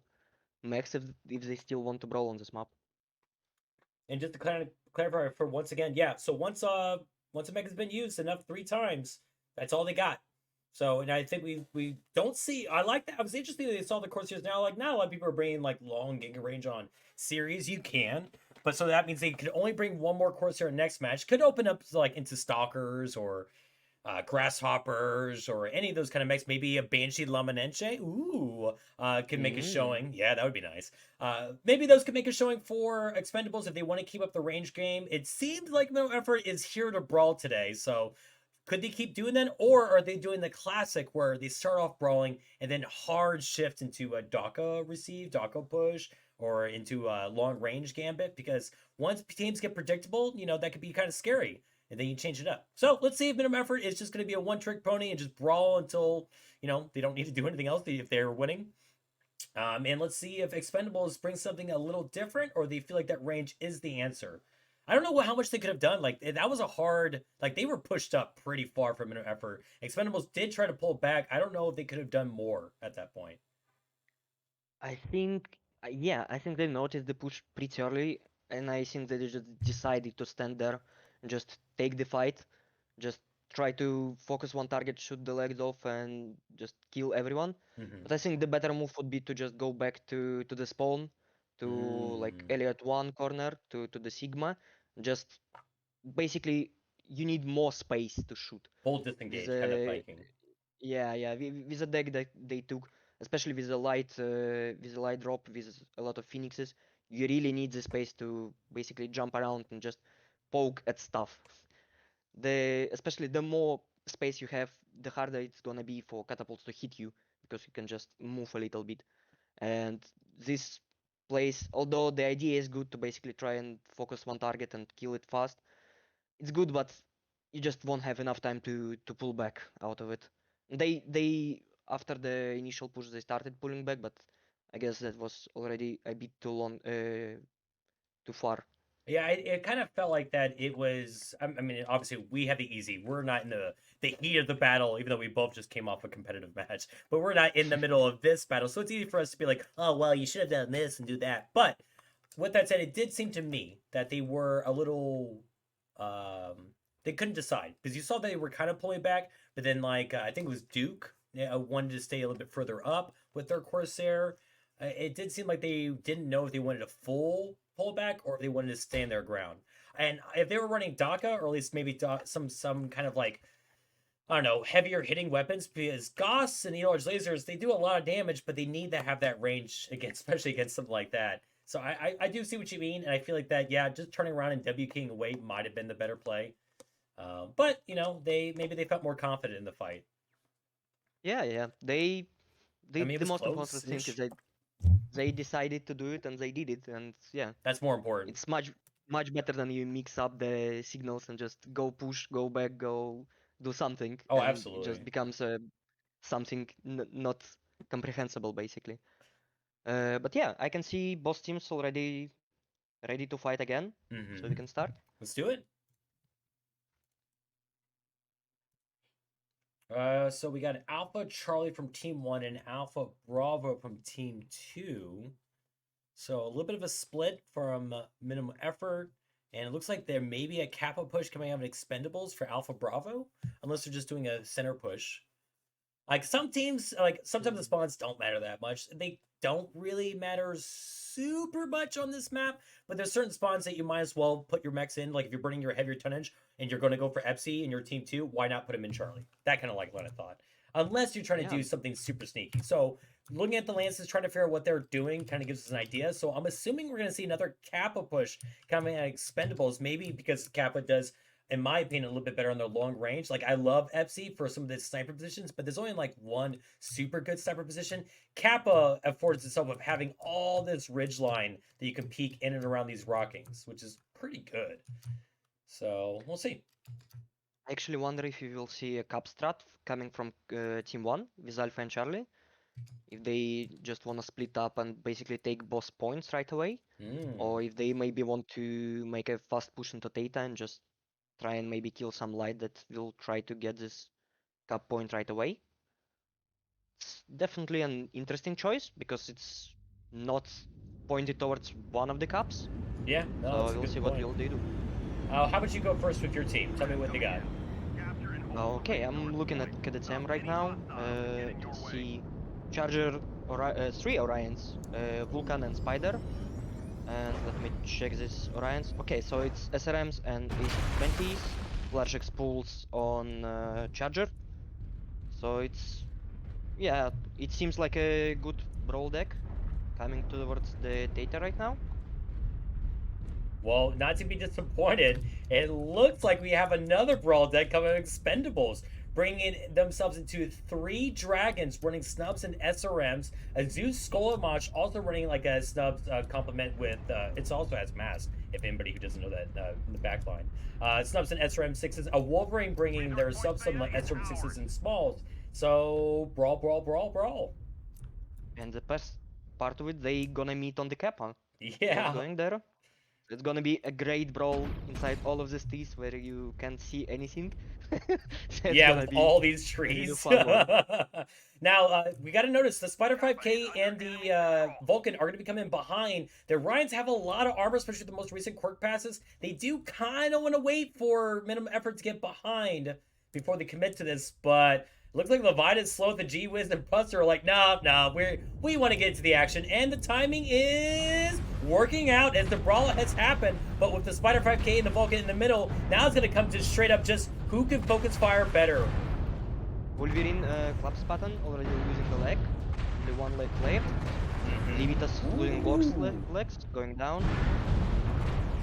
mechs if they still want to brawl on this map. And just to kind of clarify for once again, yeah. So once a mech has been used enough 3 times, that's all they got. So and I think we don't see. I like that. I was interested that they saw the Corsairs now. Like not a lot of people are bringing like long giga range on series. You can, but so that means they could only bring one more Corsair next match. Could open up like into stalkers or grasshoppers or any of those kind of mechs. Maybe a Banshee Lamanenche. Ooh, can make a Mm. showing. Yeah, that would be nice. Maybe those could make a showing for Expendables if they want to keep up the range game. It seems like no effort is here to brawl today, so could they keep doing that, or are they doing the classic where they start off brawling and then hard shift into a Daka receive, Daka push, or into a long range gambit? Because once teams get predictable, that could be kind of scary, and then you change it up. So let's see if minimum effort is just going to be a one trick pony and just brawl until they don't need to do anything else if they're winning. And let's see if Expendables brings something a little different, or they feel like that range is the answer. I don't know how much they could have done. Like that was a hard. Like they were pushed up pretty far from an effort. Expendables did try to pull back. I don't know if they could have done more at that point. I think, yeah, I think they noticed the push pretty early, and I think they just decided to stand there and just take the fight, just try to focus one target, shoot the legs off, and just kill everyone. Mm-hmm. But I think the better move would be to just go back to the spawn, to like Mm. Elliot 1 corner, to the Sigma. Just basically, you need more space to shoot. Full This disengage kind of flanking. Yeah. With the deck that they took, especially with the light drop, with a lot of phoenixes, you really need the space to basically jump around and just poke at stuff. Especially the more space you have, the harder it's gonna be for catapults to hit you because you can just move a little bit. And this place, although the idea is good to basically try and focus one target and kill it fast, it's good, but you just won't have enough time to pull back out of it. They after the initial push they started pulling back, but I guess that was already a bit too long, too far. Yeah, it kind of felt like that. It was. I mean, obviously, we have the easy. We're not in the heat of the battle, even though we both just came off a competitive match. But we're not in the middle of this battle, so it's easy for us to be like, "Oh, well, you should have done this and do that." But with that said, it did seem to me that they were a little. They couldn't decide because you saw they were kind of pulling back, but then like I think it was Duke wanted to stay a little bit further up with their Corsair. It did seem like they didn't know if they wanted a full pullback or if they wanted to stand their ground. And if they were running DACA, or at least maybe some kind of like I don't know heavier hitting weapons, because Gauss and large lasers they do a lot of damage, but they need to have that range against, especially against something like that. So I do see what you mean, and I feel like that just turning around and WKing away might have been the better play. But maybe they felt more confident in the fight. Yeah. I mean, it The was most important thing is close-ish. that they decided to do it and they did it, and yeah, That's more important. it's much better than you mix up the signals and just go push, go back, go do something, Oh, and it absolutely. just becomes something not comprehensible basically. But yeah, I can see both teams already ready to fight again, so we Mm-hmm. can start. Let's do it. So we got Alpha Charlie from Team 1 and Alpha Bravo from Team 2. So a little bit of a split from minimum effort. And it looks like there may be a Kappa push coming out of Expendables for Alpha Bravo, unless they're just doing a center push. Like some teams, like sometimes the spawns don't matter that much. They don't really matter super much on this map, but there's certain spawns that you might as well put your mechs in. Like if you're burning your heavier tonnage and you're going to go for Epsi in your team too, why not put him in Charlie? That kind of like what I thought. Unless you're trying to Yeah, do something super sneaky. So looking at the lances, trying to figure out what they're doing, kind of gives us an idea. So I'm assuming we're going to see another Kappa push coming at Expendables, maybe because Kappa does in my opinion, a little bit better on their long range. Like I love Epsi for some of the sniper positions, but there's only like one super good sniper position. Kappa affords itself of having all this ridge line that you can peek in and around these rockings, which is pretty good. So we'll see. I actually wonder if you will see a cap strat coming from Team 1 with Alpha and Charlie. If they just want to split up and basically take boss points right away, Mm. or if they maybe want to make a fast push into Theta and just try and maybe kill some light that will try to get this cap point right away. It's definitely an interesting choice because it's not pointed towards one of the caps. Yeah, no, So that's a we'll see good what point. will they do. How about you go first with your team? Tell me what they got. Okay, I'm looking at KDCM right now. Let's see, Charger, three Orions, Vulcan and Spider. And let me check this Orions. Okay, so it's SRMs and AC20s, large expulse on Charger. So yeah, it seems like a good brawl deck coming towards the data right now. Well, not to be disappointed, it looks like we have another brawl deck coming with Expendables, bringing themselves into 3 dragons running snubs and SRMs. A Zeus Skolamach also running like a snubs complement with, it also has mask, if anybody who doesn't know that in the back line. Snubs and SRM 6s, a Wolverine bringing their subs some like SRM 6s and smalls. So, brawl, brawl, brawl, brawl. And the best part of it, they gonna meet on the cap, huh? Just Yeah. going there. It's gonna be a great brawl inside all of these trees where you can't see anything. So it's Yeah, gonna with be all these a really trees. fun one. Now, we got to notice the Spider 5K and the Vulcan are going to be coming behind. The Ryans have a lot of armor, especially the most recent quirk passes. They do kind of want to wait for minimum effort to get behind before they commit to this, but looks like Leviathan, Sloth, the G-Wiz, and Buster are like, no, we want to get into the action. And the timing is working out as the brawl has happened, but with the Spider 5K and the Vulcan in the middle, now it's going to come to straight up just who can focus fire better. Wolverine collapse button already losing the leg. Only one leg left. Livitas losing box legs, going down.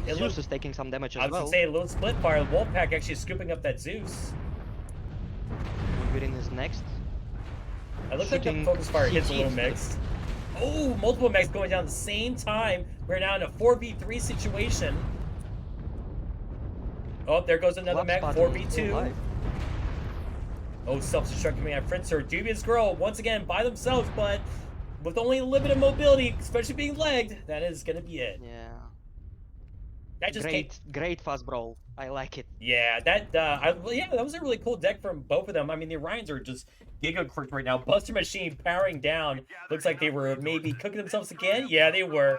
Zeus is taking some damage I as was gonna well. say a little split fire. Wolfpack actually scooping up that Zeus. Wolverine is next. It looks like the Shooting focus fire hits a CT little instead of... mixed. Oh, multiple mechs going down at the same time. We're now in a 4v3 situation. Oh, there goes another mech. Collapse button is still 4v2. alive. Oh, self-destruct coming out. Fritzer, Dubious Girl, once again by themselves, but with only limited mobility, especially being legged, that is gonna be it. Yeah. That just came. Great fast brawl. I like it. Yeah, yeah, that was a really cool deck from both of them. I mean, the Orions are just giga cooked right now. Buster Machine powering down. Looks like they were maybe cooking themselves again. Yeah, they were.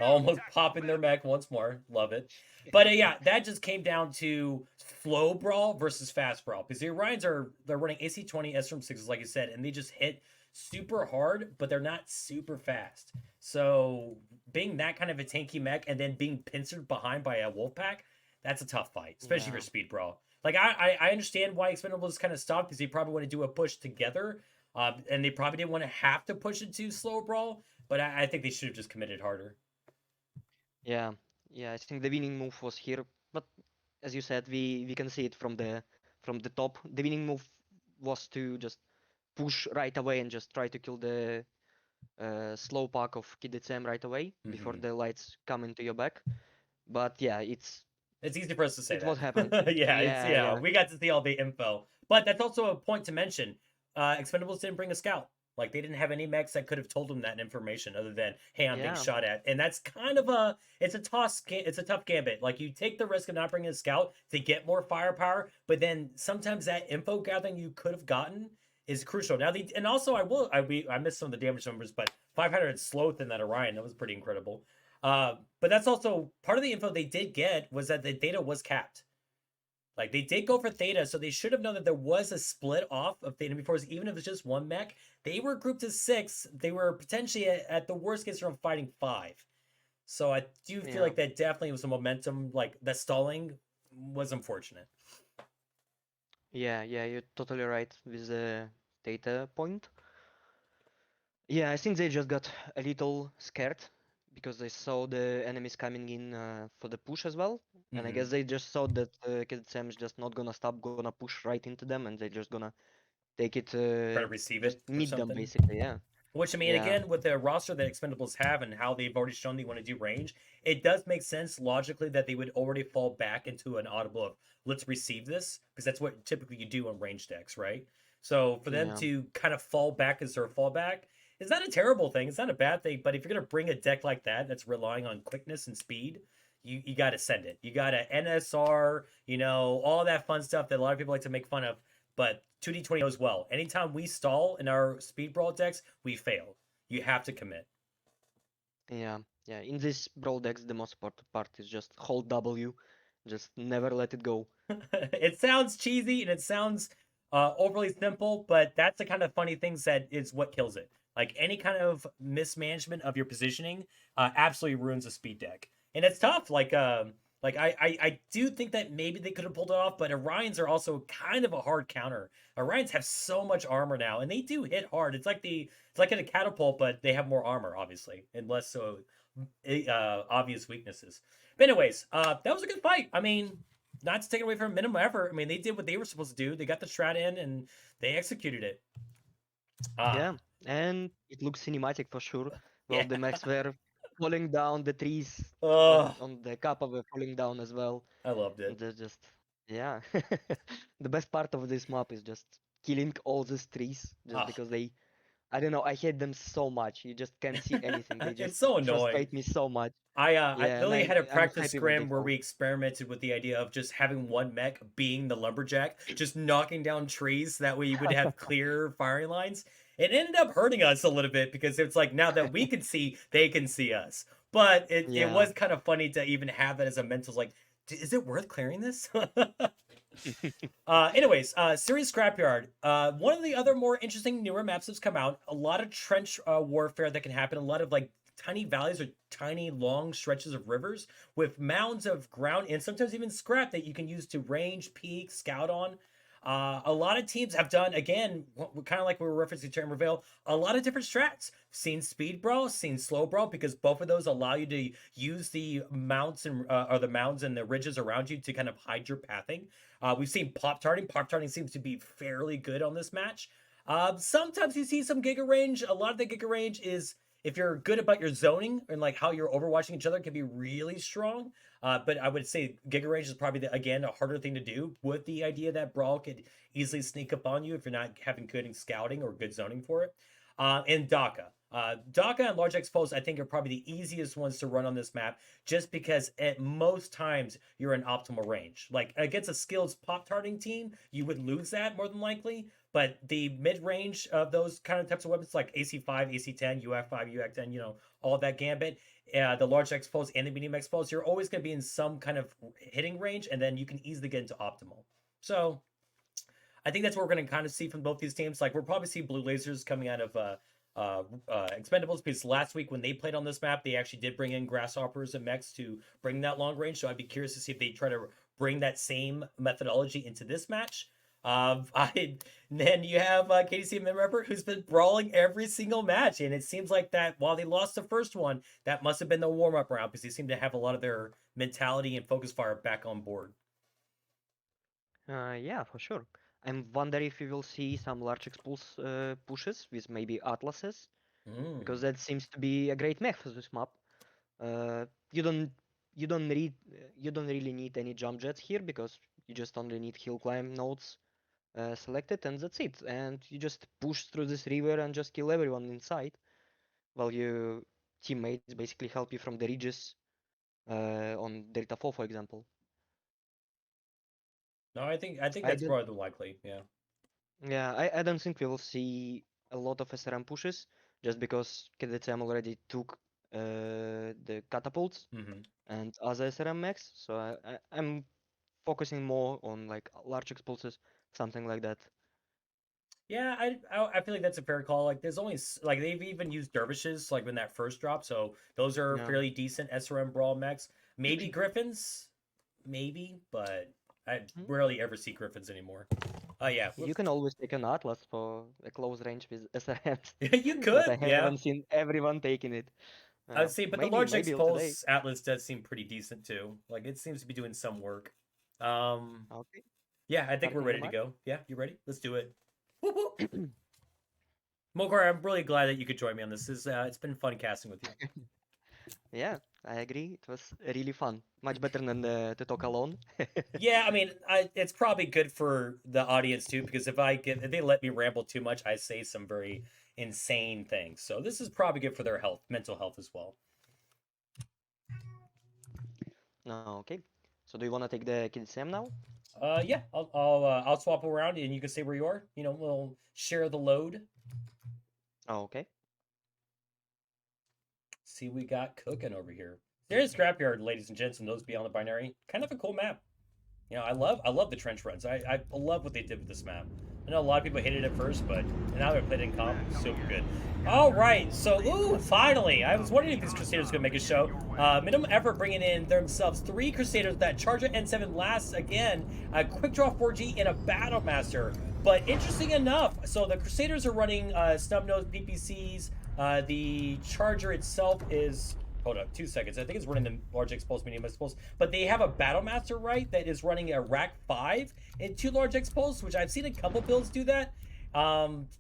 Almost popping their mech once more. Love it. But yeah, that just came down to slow brawl versus fast brawl because the Orions they're running AC-20 S-6s like you said, and they just hit super hard, but they're not super fast. So being that kind of a tanky mech and then being pincered behind by a Wolfpack, that's a tough fight, especially for speed brawl. Like I understand why Expendables kind of stopped because they probably want to do a push together, and they probably didn't want to have to push it to slow brawl. But I think they should have just committed harder. Yeah, yeah. I think the winning move was here, but as you said, we can see it from the top. The winning move was to just push right away and just try to kill the slow pack of KDCM right away before the lights come into your back. But yeah, It's easy for us to say it what that. happened. Yeah, we got to see all the info. But that's also a point to mention. Expendables didn't bring a scout. Like they didn't have any mechs that could have told them that information other than, hey, I'm being Yeah, shot at. And that's kind of it's a tough gambit. Like you take the risk of not bringing a scout to get more firepower, but then sometimes that info gathering you could have gotten is crucial. Now and also I missed some of the damage numbers, but 500 sloth in that Orion, that was pretty incredible. But that's also part of the info they did get was that the data was capped. Like they did go for Theta, so they should have known that there was a split off of Theta before. Even if it's just one mech, they were grouped as 6. They were potentially at the worst case from fighting 5. So I do feel like that definitely was a momentum. Like the stalling was unfortunate. yeah, you're totally right with the data point. Yeah, I think they just got a little scared because they saw the enemies coming in for the push as well. And I guess they just thought that KDCM is just not gonna stop, gonna push right into them, and they're just gonna take it, Try to receive just it or meet them something. basically. Yeah. Which I mean, Yeah. again, with the roster that Expendables have and how they've already shown they want to do range, it does make sense logically that they would already fall back into an audible of let's receive this because that's what typically you do on range decks, right? So for them Yeah. to kind of fall back as their fallback is not a terrible thing. It's not a bad thing. But if you're gonna bring a deck like that that's relying on quickness and speed, you got to send it. You got to NSR, all that fun stuff that a lot of people like to make fun of. But 2D20 knows well. Anytime we stall in our speed brawl decks, we fail. You have to commit. Yeah. Yeah. In this brawl decks, the most important part is just hold W, just never let it go. It sounds cheesy and it sounds overly simple, but that's the kind of funny things that is what kills it. Like any kind of mismanagement of your positioning absolutely ruins a speed deck, and it's tough. Like I do think that maybe they could have pulled it off, but Orions are also kind of a hard counter. Orions have so much armor now, and they do hit hard. It's like in a catapult, but they have more armor, obviously, and less so obvious weaknesses. But anyways, that was a good fight. I mean, not to take it away from minimum effort. I mean, they did what they were supposed to do. They got the strat in and they executed it. Yeah, and it looks cinematic for sure. Well, Yeah. the mechs were falling down, the trees Oh, on the kappa were falling down as well. I loved And it. they're just, yeah. The best part of this map is just killing all these trees just Oh, because I don't know, I hate them so much. You just can't see anything. They just it's so annoying. frustrate me so much. I Yeah, and literally had a I'm practice happy when they scrim where fall. we experimented with the idea of just having one mech being the lumberjack, just knocking down trees. That way you would have clear firing lines. It ended up hurting us a little bit because it's like now that we can see, they can see us. But it Yeah. was kind of funny to even have that as a mental like, is it worth clearing this? Anyways, Series Scrapyard. One of the other more interesting newer maps that's come out. A lot of trench warfare that can happen. A lot of like tiny valleys or tiny long stretches of rivers with mounds of ground and sometimes even scrap that you can use to range, peek, scout on. A lot of teams have done, again, kind of like we were referencing Terran Reveal, a lot of different strats. Seen speed brawl, seen slow brawl, because both of those allow you to use the mounts and or the mounds and the ridges around you to kind of hide your pathing. We've seen pop tarting. Pop tarting seems to be fairly good on this match. Sometimes you see some giga range. A lot of the giga range is if you're good about your zoning and like how you're overwatching each other, can be really strong. But I would say Giga Range is probably, again, a harder thing to do, with the idea that Brawl could easily sneak up on you if you're not having good scouting or good zoning for it. And Daka. Daka and Large Expose, I think, are probably the easiest ones to run on this map, just because at most times you're in optimal range. Like against a skilled pop tarting team, you would lose that more than likely. But the mid range of those kind of types of weapons, like AC5, AC10, UF5, UX10, all of that gambit, the large expose and the medium expose, you're always going to be in some kind of hitting range, and then you can easily get into optimal. So I think that's what we're going to kind of see from both these teams. Like, we'll probably see blue lasers coming out of Expendables, because last week when they played on this map, they actually did bring in grasshoppers and mechs to bring that long range. So I'd be curious to see if they try to bring that same methodology into this match. Then you have KDCM member who's been brawling every single match, and it seems like that while they lost the first one, that must have been the warm-up round, because they seem to have a lot of their mentality and focus fire back on board. Yeah, for sure. I'm wondering if we will see some large expulse pushes with maybe atlases, because that seems to be a great mech for this map. You don't really need any jump jets here, because you just only need hill climb nodes selected, and that's it. And you just push through this river and just kill everyone inside, while your teammates basically help you from the ridges on Delta 4, for example. No, I think I that's don't, probably the likely, yeah. yeah, I don't think we will see a lot of SRM pushes, just because KDCM already took the catapults and other SRM mechs, so I'm focusing more on like large expulses, something like that. Yeah, I feel like that's a fair call. Like, there's only like they've even used dervishes like when that first dropped, so those are Yeah. fairly decent SRM brawl mechs. Maybe griffins, maybe, but I rarely ever see griffins anymore. Oh yeah, You can always take an Atlas for a close range with SRMs, you but I could, yeah. haven't seen everyone taking it. I'd say, but the Maybe large maybe today. expulse Atlas does seem pretty decent too. Like, it seems to be doing some work. Okay, Yeah, I think we're starting the ready to match. go. Yeah, you ready? Let's do it. Mokar, I'm really glad that you could join me on this. It's been fun casting with you. Yeah, I agree. It was really fun. Much better than to talk alone. Yeah, I mean, it's probably good for the audience too, because if they let me ramble too much, I say some very insane things. So this is probably good for their health, mental health as well. No, okay. So do you want to take the KDCM now? Yeah, I'll swap around and you can say where you are. We'll share the load. Oh, okay. See, we got cooking over here. There's Scrapyard, ladies and gents, and those beyond the binary. Kind of a cool map. I love the trench runs. I love what they did with this map. I know a lot of people hated it first, but now they're played in comp. Super good. All right, so finally, I was wondering if these Crusaders could make a show. Minimum effort bringing in themselves 3 Crusaders. That Charger N7 lasts again. A quick draw 4G and a Battle Master. But interesting enough, so the Crusaders are running snub nose PPCs. The Charger itself is, hold up 2 seconds, I think it's running the large expulse, medium expulse, but they have a Battle Master, right, that is running a rack 5 and 2 large expulse, which I've seen a couple builds do that,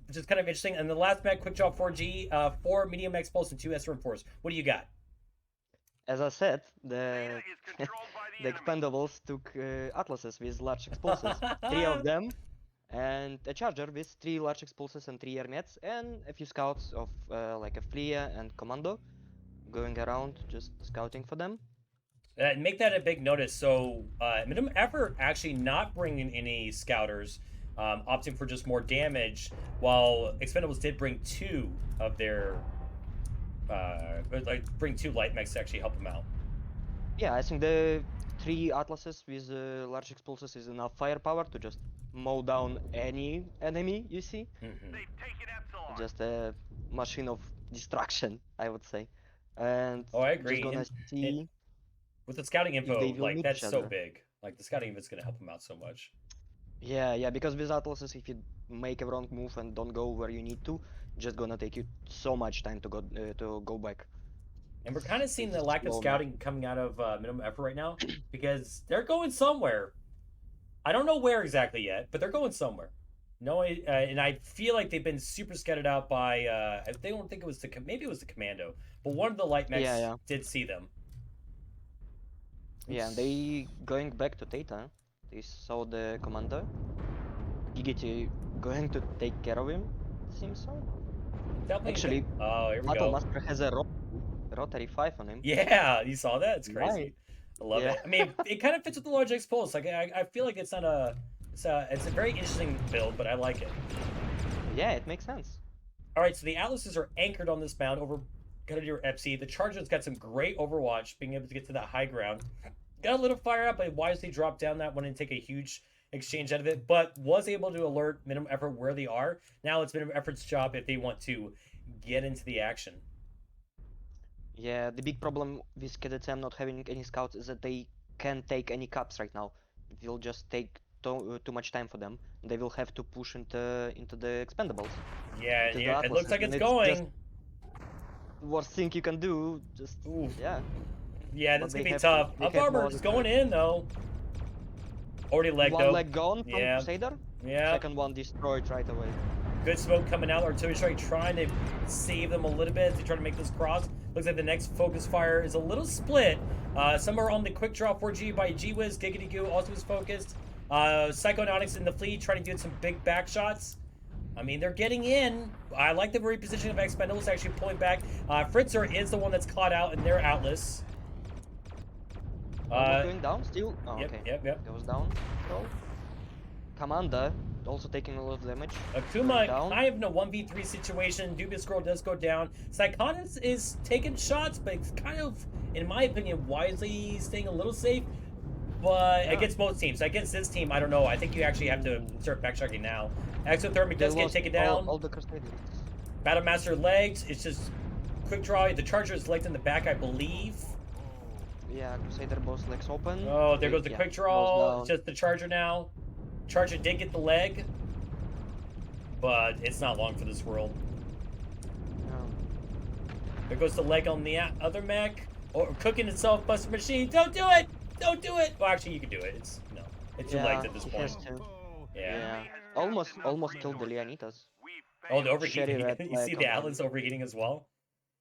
which is kind of interesting. And the last mech, quick draw 4G, 4 medium expulse and 2 SRM force. What do you got? As I said, the the Expendables took Atlases with large expulses, 3 of them, and a Charger with 3 large expulses and 3 Hermets, and a few scouts of like a Flia and Commando going around just scouting for them. Make that a big notice. So, minimum effort actually not bringing any scouters, opting for just more damage, while Expendables did bring 2 of their, bring 2 light mechs to actually help them out. Yeah, I think the 3 Atlases with large expulses is enough firepower to just mow down any enemy you see. Just a machine of destruction, I would say. And Oh, I just agree. gonna And see with the scouting if they info, will like, meet that's each so other. big. Like, the scouting info is going to help them out so much. Yeah, because with Atlases, if you make a wrong move and don't go where you need to, just gonna take you so much time to go back. And we're kind of seeing the It's lack of slow, man. scouting coming out of minimum effort right now because they're going somewhere. I don't know where exactly yet, but they're going somewhere. No, and I feel like they've been super scouted out by. They don't think it was maybe it was the commando, but one of the light Yeah, mechs yeah, did see them. yeah. And Oops. they going back to Theta. They saw the commander. Gigiti going to take care of him. Seems so. Definitely. Actually, Oh, here we go. Battlemaster has a rotary 5 on him. Yeah, you saw that? It's Nice. crazy. I love Yeah. it. I mean, it kind of fits with the large X pulse. Like, I feel like it's not a. It's a very interesting build, but I like it. Yeah, it makes sense. All right, so the Atlases are anchored on this mound over Grenadier FC. The Chargers got some great overwatch, being able to get to that high ground. Got a little fire up, but wisely dropped down that one and take a huge exchange out of it, but was able to alert minimum effort where they are. Now it's minimum effort's job if they want to get into the action. Yeah, the big problem with KDCM not having any scouts is that they can't take any caps right now. It will just take too much time for them. They will have to push into the Expendables, Yeah, into the it looks Atlases, like and it's it's just going. worst thing you can do. Just Ooh, yeah, yeah, but that's gonna be tough. they Up have no armor other is going choice. in though. Already leg One though. leg gone from Yeah, Crusader. yeah. Second one destroyed right away. Good smoke coming out. Artillery strike trying to save them a little bit as they try to make this cross. Looks like the next focus fire is a little split. Some are on the quick draw 4G by G-Wiz. Giggity Goo also is focused. Psychonautics in the fleet trying to do some big back shots. I mean, they're getting in. I like the repositioning of Expendables actually pulling back. Fritzer is the one that's caught out in their Atlas. Almost going down. Still. Oh, Yep, okay. yep, yep. Goes down. Throw. Commander also taking a lot of damage. Going Akuma down. kind of in a 1v3 situation. Dubious Scroll does go down. Psychonis is taking shots, but it's kind of, in my opinion, wisely staying a little safe. But Yeah. against both teams. Against this team, I don't know. I think you actually have to start backtracking now. Exothermic They does get lost taken down. all the Crusaders. Battlemaster legs. It's just quick draw. The Charger is legged in the back, I believe. Yeah, Crusader both legs open. Oh, there They, goes the yeah, quick goes draw. It's down. just the Charger now. Charger did get the leg, but it's not long for this world. There goes the leg on the other mech. Or cooking itself, Buster Machine. Don't do it! Don't do it! Well, actually, you can do it. It's no. It's too late Yeah, at this he point. has to. Yeah. Yeah. Almost killed the Leonidas. Oh, the Sherry overheating. red You see flag the on them. Atlas overheating as well?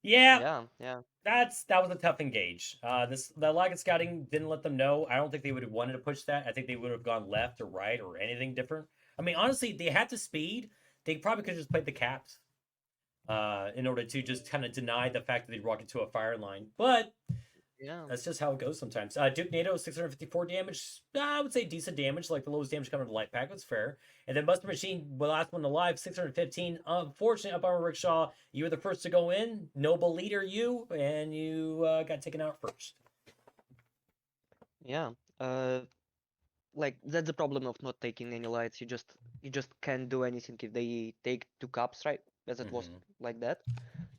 Yeah, Yeah. that was a tough engage. The lack of scouting didn't let them know. I don't think they would have wanted to push that. I think they would have gone left or right or anything different. I mean, honestly, they had the speed. They probably could have just played the caps in order to just kind of deny the fact that they walk into a fire line. But Yeah. that's just how it goes sometimes. Duke NATO 654 damage. I would say decent damage, like the lowest damage coming from the light pack. That's fair. And then Buster Machine, the last one alive, 615. Unfortunately, up on Rickshaw, you were the first to go in. Noble leader, you, and you got taken out first. Yeah. Like that's the problem of not taking any lights. You just can't do anything if they take two cups, right? As it was like that.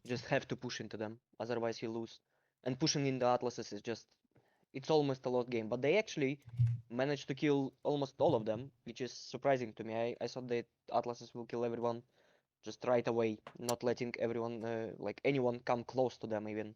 You just have to push into them, otherwise you lose. And pushing in the Atlases is just it's almost a lost game. But they actually managed to kill almost all of them, which is surprising to me. I thought that Atlases will kill everyone just right away, not letting everyone like anyone come close to them even.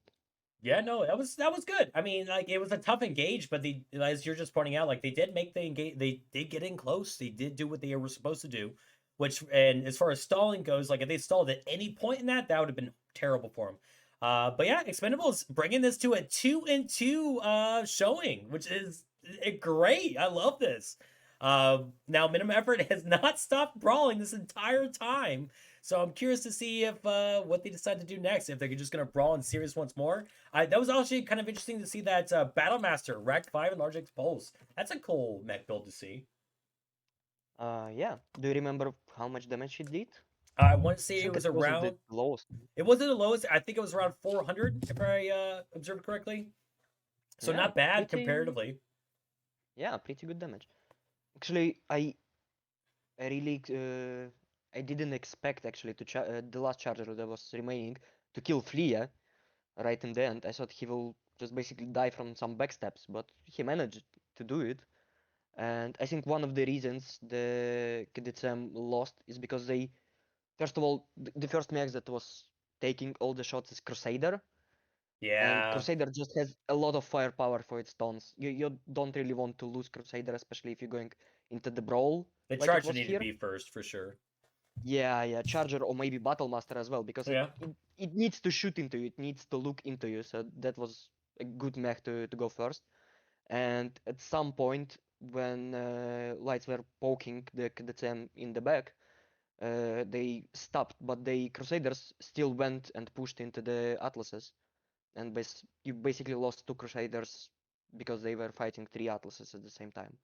Yeah, no, that was good. I mean, like it was a tough engage, but they, as you're just pointing out, like they did make the engage. They did get in close. They did do what they were supposed to do. Which, and as far as stalling goes, like if they stalled at any point in that, that would have been terrible for them. But yeah, Expendables bringing this to a 2-2 showing, which is great. I love this. Now minimum effort has not stopped brawling this entire time. So I'm curious to see if what they decide to do next. If they're just going to brawl in series once more. That was actually kind of interesting to see that Battlemaster racked 5 and large X pulse. That's a cool mech build to see. Yeah. Do you remember how much damage it did? I want to I say it think was it wasn't the around. lowest. It wasn't the lowest. I think it was around 400 if I observed correctly. So Yeah, not bad pretty. comparatively. Yeah, pretty good damage. Actually, I really I didn't expect actually to the last charger that was remaining to kill Flea right in the end. I thought he will just basically die from some backstabs, but he managed to do it. And I think one of the reasons the KDCM lost is because they, first of all, the first mech that was taking all the shots is Crusader, and Yeah, Crusader just has a lot of firepower for its tons. You don't really want to lose Crusader, especially if you're going into the brawl the like it charge would was need to here. be first for sure. Yeah, yeah, Charger or maybe Battlemaster as well, because it, Yeah. it it needs to shoot into you, it needs to look into you. So that was a good mech to go first. And at some point, when lights were poking the TM in the back, they stopped, but the Crusaders still went and pushed into the Atlases, and you basically lost two Crusaders because they were fighting three Atlases at the same time,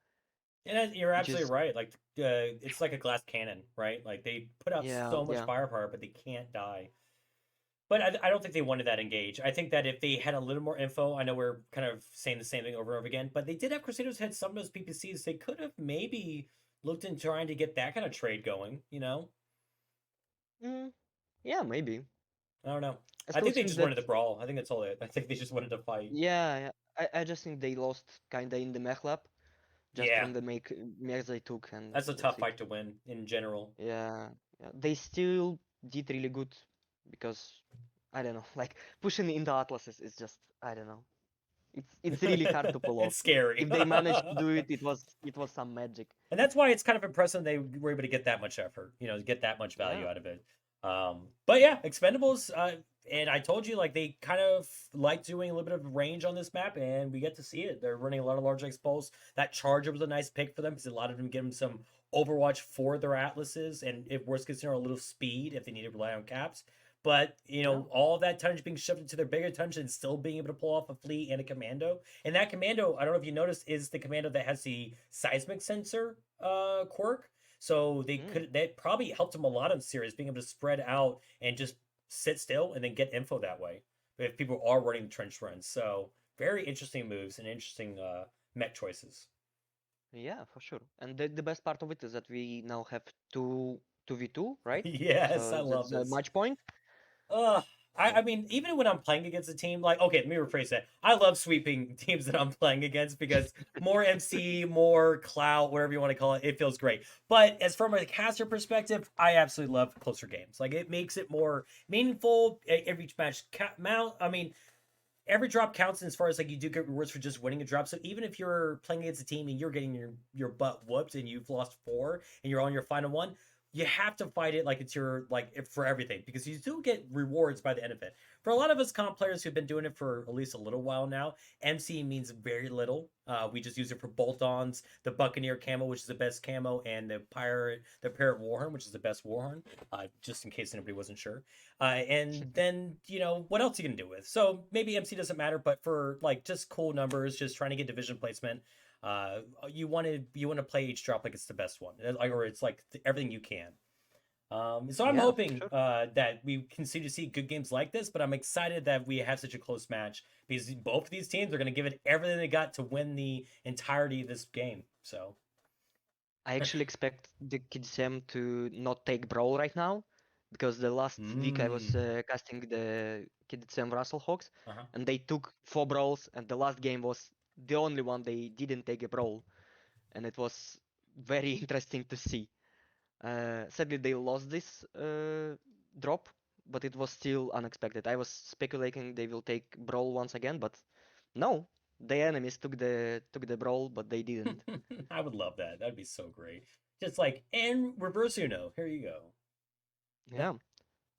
And you're which absolutely is right. Like, it's like a glass cannon, right? Like they put out yeah, so much yeah, firepower, but they can't die. But I don't think they wanted that engage. I think that if they had a little more info, I know we're kind of saying the same thing over and over again, but they did have Crusaders had some of those PPCs. They could have maybe looked into trying to get that kind of trade going. mm, yeah, maybe. I don't know. I I still think they think just that wanted to brawl. I think that's all it. I think they just wanted to fight. yeah, yeah. I just think they lost kinda in the mech lab, just Yeah, from the mechs they took, and that's a that's tough it. fight to win in general. Yeah, yeah. They still did really good because I don't know, like pushing into Atlases is just I don't know. It's really hard to pull It's off. scary. If they managed to do it, it was some magic. And that's why it's kind of impressive they were able to get that much effort, to get that much value Yeah, out of it. But yeah, Expendables, and I told you like they kind of like doing a little bit of range on this map, and we get to see it. They're running a lot of large expulse. That Charger was a nice pick for them because a lot of them give them some Overwatch for their Atlases, and if worst case scenario, a little speed if they need to rely on caps. But yeah. all that tonnage being shoved into their bigger tonnage and still being able to pull off a fleet and a commando. And that commando, I don't know if you noticed, is the commando that has the seismic sensor quirk. So Mm. that probably helped them a lot in series, being able to spread out and just sit still and then get info that way. If people are running trench runs, so very interesting moves and interesting mech choices. Yeah, for sure. And the best part of it is that we now have two v2, right? Yes, I So love that's a this. match point. Ugh. So I mean, even when I'm playing against a team, like, okay, let me rephrase that. I love sweeping teams that I'm playing against because more MC, more clout, whatever you want to call it, it feels great. But as from a caster perspective, I absolutely love closer games. Like, it makes it more meaningful. Every match mount. I mean, every drop counts as far as like you do get rewards for just winning a drop. So even if you're playing against a team and you're getting your butt whooped and you've lost four and you're on your final one, you have to fight it like it's your like for everything because you do get rewards by the end of it. For a lot of us comp players who've been doing it for at least a little while now, MC means very little. We just use it for bolt-ons, the Buccaneer camo, which is the best camo, and the Parrot Warhorn, which is the best Warhorn. Just in case anybody wasn't sure. And then what else you can do with? So maybe MC doesn't matter, but for like just cool numbers, just trying to get division placement, you want to play each drop like it's the best one, or it's like everything you can. So I'm yeah, for hoping sure. that we continue to see good games like this, but I'm excited that we have such a close match because both of these teams are going to give it everything they got to win the entirety of this game. So, I actually expect the KDCM to not take Brawl right now, because the last week I was mm, casting the KDCM Russell Hawks, uh-huh. and they took 4 Brawls, and the last game was the only one they didn't take a Brawl, and it was very interesting to see. Sadly, they lost this drop, but it was still unexpected. I was speculating they will take Brawl once again, but no, the enemies took the Brawl, but they didn't. I would love that. That'd be so great. Just like and reverse Uno. Here you go. Yeah. Yeah,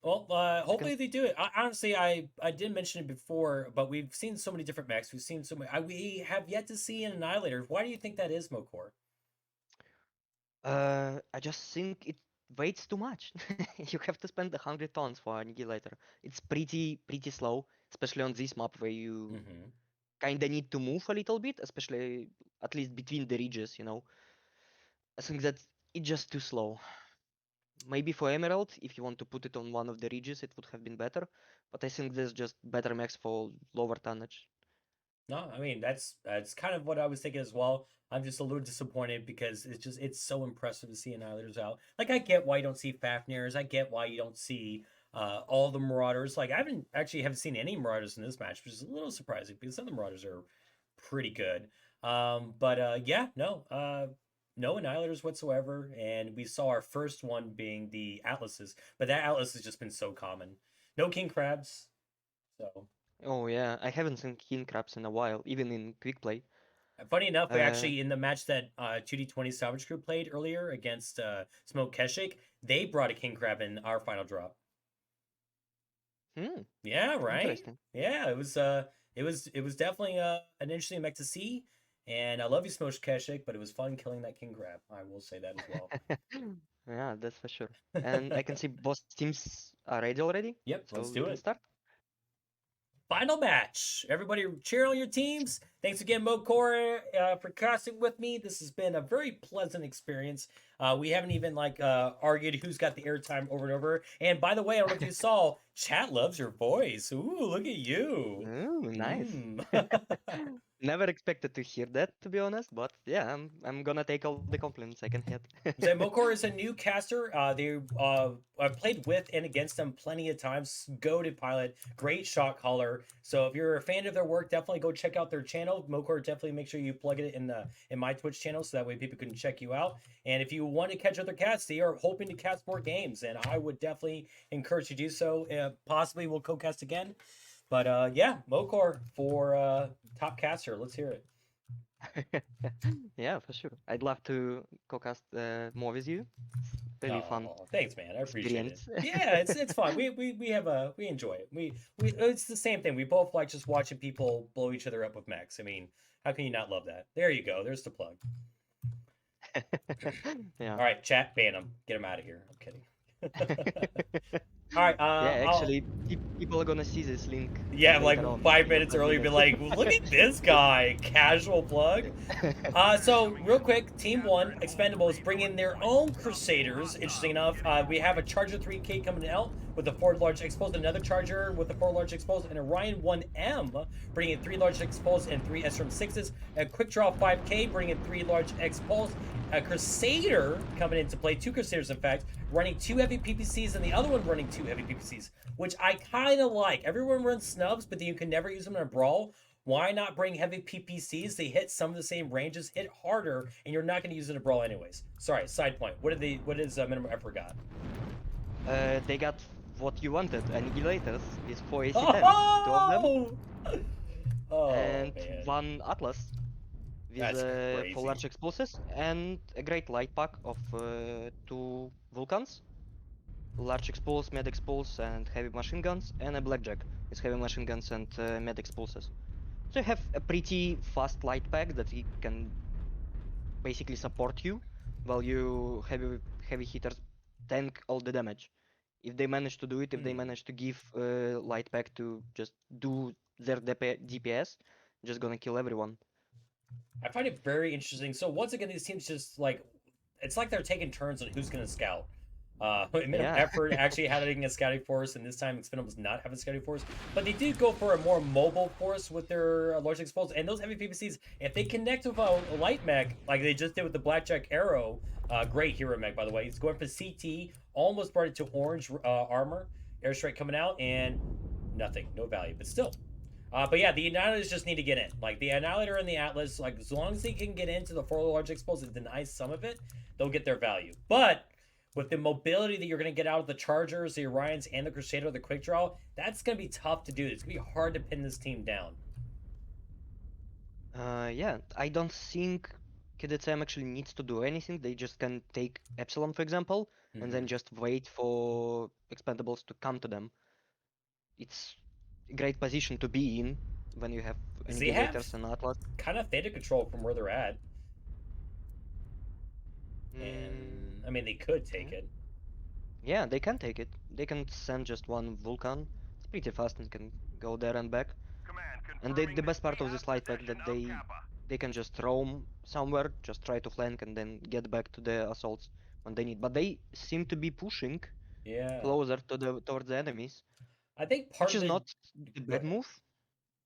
Well, I can. hopefully they do it. Honestly, I did mention it before, but we've seen so many different mechs. We've seen so many. We have yet to see an Annihilator. Why do you think that is, Mokor? I just think it weighs too much. You have to spend 100 tons for Annihilator. It's pretty slow, especially on this map where you Mm-hmm. kinda need to move a little bit, especially at least between the ridges. I think that it's just too slow. Maybe for Emerald, if you want to put it on one of the ridges, it would have been better. But I think there's just better mechs for lower tonnage. No, I mean that's kind of what I was thinking as well. I'm just a little disappointed because it's so impressive to see Annihilators out. Like I get why you don't see Fafnirs. I get why you don't see all the Marauders. Like I haven't seen any Marauders in this match, which is a little surprising because some of the Marauders are pretty good. Yeah, no annihilators whatsoever, and we saw our first one being the atlases, but that atlas has just been so common. No king crabs, so Oh yeah, I haven't seen king crabs in a while, even in quick play. funny enough, we Uh, actually in the match that 2D20 Salvage Crew played earlier against Smoke Keshik, they brought a king crab in our final drop. hmm, Yeah, right. interesting. Yeah, it was definitely an interesting mech to see, and I love you, Smoke Keshik, but it was fun killing that king crab. I will say that as well. Yeah, that's for sure. And I can see both teams are ready already, Yep, so let's we do can it. start. Final match. Everybody cheer on your teams. Thanks again, Mechwarrior, for casting with me. This has been a very pleasant experience. We haven't even argued who's got the airtime over and over. And by the way, I don't know if you saw, chat loves your voice. Ooh, look at you. Oh, nice. Mm. Never expected to hear that, to be honest, but yeah, I'm gonna take all the compliments I can get. Mokor is a new caster. I've played with and against them plenty of times. Goated pilot, great shot caller. So if you're a fan of their work, definitely go check out their channel. Mokor, definitely make sure you plug it in my Twitch channel so that way people can check you out. And if you want to catch other cats, they are hoping to cast more games, and I would definitely encourage you to do so. Possibly we'll co-cast again. But yeah, Mokor for top caster. Let's hear it. Yeah, for sure. I'd love to co-cast more with you. It's really fun Oh, thanks, man. I appreciate it. experience. Yeah, it's fun. We enjoy it. We it's the same thing. We both like just watching people blow each other up with mechs. I mean, how can you not love that? There you go. There's the plug. Yeah. All right, chat, ban him. Get him out of here. I'm kidding. All right, Yeah, I'll actually, people are gonna see this link yeah, like later on 5 minutes when we early, be get. like, look at this guy, casual plug. So real quick, Team One, Expendables, bring in their own Crusaders. Interesting enough, we have a Charger 3K coming out with the 4 large exposed, another Charger with the 4 large exposed, and Orion 1M bringing in 3 large exposed and 3 SRM 6s. A Quick Draw 5K bringing in 3 large exposed. A Crusader coming into play, 2 Crusaders in fact, running 2 heavy PPCs and the other one running 2 heavy PPCs, which I kind of like. Everyone runs snubs, but then you can never use them in a brawl. Why not bring heavy PPCs? They hit some of the same ranges, hit harder, and you're not going to use it in a brawl anyways. Sorry, side point. What is minimum effort got? They got what you wanted, annihilators with 4 AC-10s, 2 of them, Oh! Oh, and man. 1 Atlas with That's 4 crazy. large explosives, and a great light pack of 2 Vulcans, large expulse, med expulse, and heavy machine guns, and a Blackjack with heavy machine guns and med expulses. So you have a pretty fast light pack that he can basically support you while you heavy hitters tank all the damage. If they manage to do it, if they manage to give light pack to just do their DPS, just gonna kill everyone. I find it very interesting. So once again, these teams just like it's like they're taking turns on who's going to scout. Minimum Yeah. effort actually having a scouting force, and this time Expendables not have a scouting force, but they do go for a more mobile force with their large exposed and those heavy PPCs. If they connect with a light mech like they just did with the Blackjack Arrow, great hero mech by the way, he's going for CT, almost brought it to orange armor, airstrike coming out, and nothing, no value, but still. But yeah, the Annihilators just need to get in. Like the Annihilator and the Atlas, like as long as they can get into the 4 large exposed and deny some of it, they'll get their value. But with the mobility that you're going to get out of the Chargers, the Orions, and the Crusader, the Quick Draw, that's going to be tough to do. It's going to be hard to pin this team down. Yeah, I don't think KDCM actually needs to do anything. They just can take Epsilon, for example, and then just wait for Expendables to come to them. It's a great position to be in when you have Because they have Annihilators and Atlas. kind of theta control from where they're at. Mm, And I mean, they could take yeah. it. Yeah, they can take it. They can send just 1 Vulcan. It's pretty fast and can go there and back. And the best part of this light pack that they can just roam somewhere, just try to flank and then get back to the assaults when they need. But they seem to be pushing Yeah. closer to towards the enemies, I think part which of is the. not a Go bad ahead. move.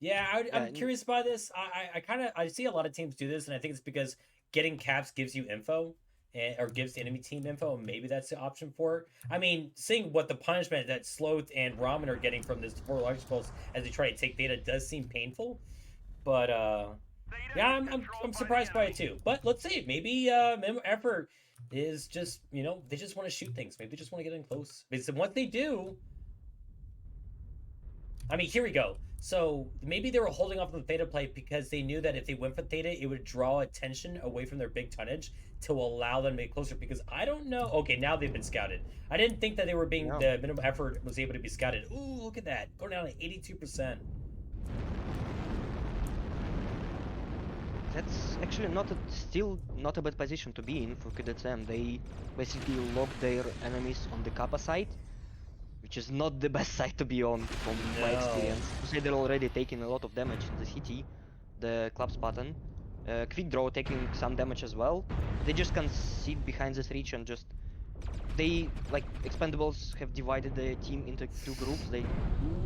Yeah, Yeah, I'm curious by this. I kind of I see a lot of teams do this, and I think it's because getting caps gives you info, or gives the enemy team info, and maybe that's the option for it. I mean, seeing what the punishment that Sloth and Ramen are getting from this 4 large pulse as they try to take data does seem painful, but Yeah, I'm surprised by it too. But let's see. Maybe minimum effort is just, you know, they just want to shoot things. Maybe they just want to get in close. Because once they do, I mean, here we go. So maybe they were holding off on the Theta play because they knew that if they went for Theta, it would draw attention away from their big tonnage to allow them to get closer. Because I don't know. Okay, now they've been scouted. I didn't think that they were being Yeah. the minimum effort was able to be scouted. Ooh, look at that, going down to 82%. That's actually still not a bad position to be in for KDCM. They basically lock their enemies on the Kappa side, which is not the best side to be on from my No. experience. They're already taking a lot of damage in the city, the Clubs button. Quick Draw taking some damage as well. They just can sit behind this reach and just... They, like, Expendables have divided the team into two groups.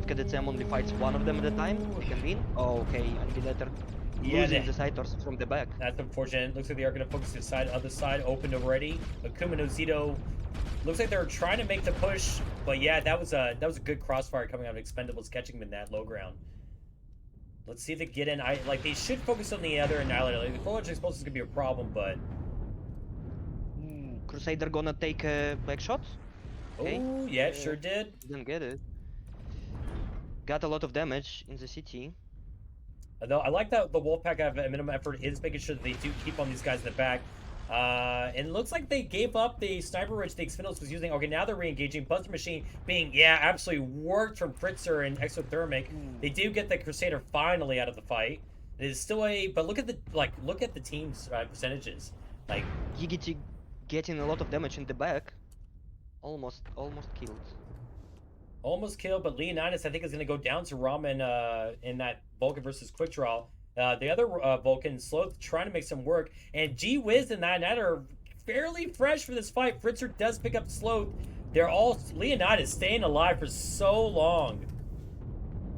KDCM only fights one of them at a time. They can win. Oh, okay, Annihilator Yeah, losing the side torso from the back. That's unfortunate. Looks like they are going to focus the side, other side opened already. Akuma no Zito looks like they're trying to make the push, but yeah, that was a good crossfire coming out of Expendables, catching them in that low ground. Let's see if they get in. They should focus on the other Annihilator. Like, the Foliage Explosive is going to be a problem, but... Crusader gonna take a back shot? Okay. Oh, yeah, sure did. Didn't get it. Got a lot of damage in the city. Though I like that the Wolfpack have a minimum effort is making sure that they do keep on these guys in the back. And it looks like they gave up the sniper which the Expendables was using. Okay, now they're re-engaging. Buster Machine being, yeah, absolutely worked from Fritzer and Exothermic. They do get the Crusader finally out of the fight. It is still a, but look at the team's percentages. Like, Yigiti getting a lot of damage in the back. Almost killed. Almost killed, but Leonidas I think is going to go down to Ramen in that Vulcan versus Quick Draw. The other Vulcan, Sloth, trying to make some work. And G-Wiz and that are fairly fresh for this fight. Fritzer does pick up Sloth. They're all... Leonidas staying alive for so long.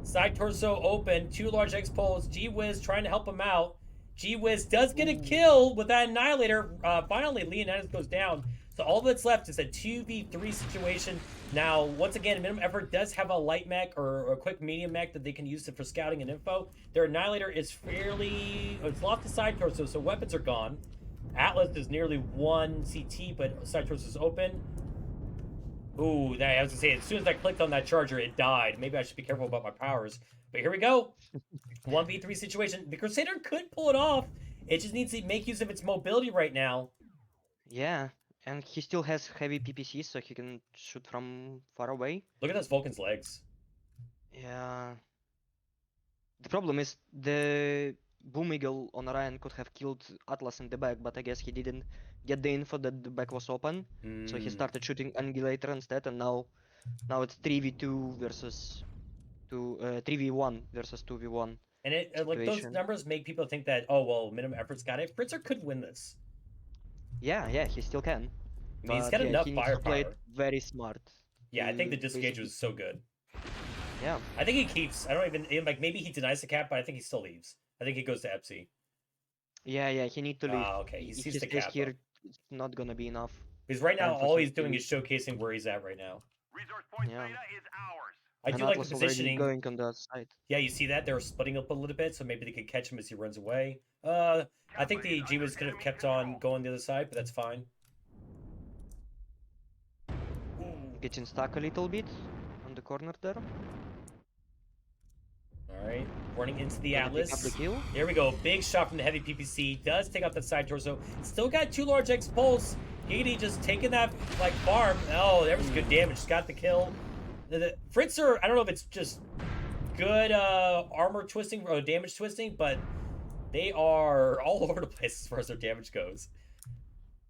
Side torso open. Two large X-poles. G-Wiz trying to help him out. G-Wiz does get a kill with that Annihilator. Finally, Leonidas goes down. So all that's left is a 2v3 situation. Now, once again, Minimum Effort does have a light mech or a quick medium mech that they can use for scouting and info. Their Annihilator is fairly... It's lost the side torso, so weapons are gone. Atlas is nearly 1 CT, but side torso is open. Ooh, I was gonna say, as soon as I clicked on that charger, it died. Maybe I should be careful about my powers. But here we go. 1v3 situation. The Crusader could pull it off. It just needs to make use of its mobility right now. Yeah, and he still has heavy PPC, so he can shoot from far away. Look at those Vulcan's legs. Yeah. The problem is the Boom Eagle on Orion could have killed Atlas in the back, but I guess he didn't get the info that the back was open. So he started shooting Annihilator instead, and now it's 3v2 versus 3v1 versus 2v1. And it like those numbers make people think that, oh well, Minimum Effort's got it. Fritzer could win this. Yeah, he still can. I mean, he's got enough he needs to firepower. play it very smart. Yeah, I think the disengage was so good. Yeah. I think he keeps. I don't even like. Maybe he denies the cap, but I think he still leaves. I think he goes to Epsi. Yeah, he need to leave. Ah, okay. He sees if the he stays cap. here, it's not gonna be enough. Because right now, all he's doing is showcasing where he's at right now. Yeah. I do like the positioning. Going on the side. Yeah, you see that they're splitting up a little bit, so maybe they could catch him as he runs away. I think the G-Wiz could have kept on going the other side, but that's fine. Getting stuck a little bit on the corner there. Alright, running into the Gonna Atlas. pick up the kill. There we go. Big shot from the heavy PPC. Does take out the side torso. Still got 2 large X pulse. Giggity just taking that like farm. Oh, that was good damage. Got the kill. The Fritzer, I don't know if it's just good armor twisting or damage twisting, but they are all over the place as far as their damage goes.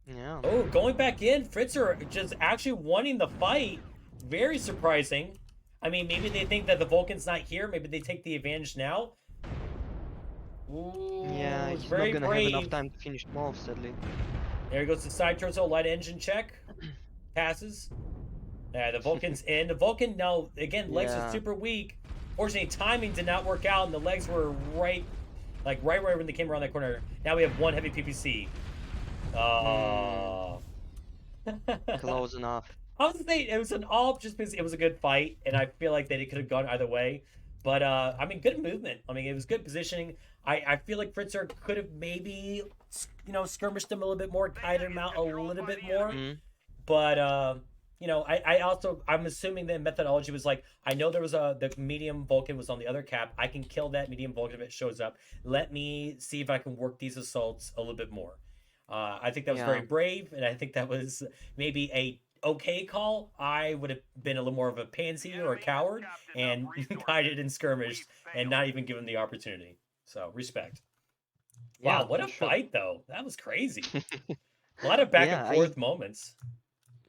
Yeah. Oh, going back in. Fritzer just actually winning the fight. Very surprising. I mean, maybe they think that the Vulcan's not here. Maybe they take the advantage now. Ooh, Yeah, it's he's very not gonna brave. have enough time to finish them off, sadly. There he goes to side torso, light engine check. Passes. Yeah, the Vulcan's in. The Vulcan, now, again, legs are super weak. Fortunately, timing did not work out, and the legs were right when they came around that corner. Now we have 1 heavy PPC. Close enough. I was saying it was an all just because it was a good fight, and I feel like that it could have gone either way. But I mean, good movement. I mean, it was good positioning. I feel like Fritzer could have maybe skirmished him a little bit more, kited him out a little bit more. Mm, But I also I'm assuming the methodology was like, I know there was the medium Vulcan was on the other cap. I can kill that medium Vulcan if it shows up. Let me see if I can work these assaults a little bit more. I think that was very yeah, brave, and I think that was maybe a okay call. I would have been a little more of a pansy or a coward and guided and skirmished and not even given the opportunity. So respect. Wow, yeah, what for a sure. fight though. That was crazy. A lot of back and Yeah, forth moments.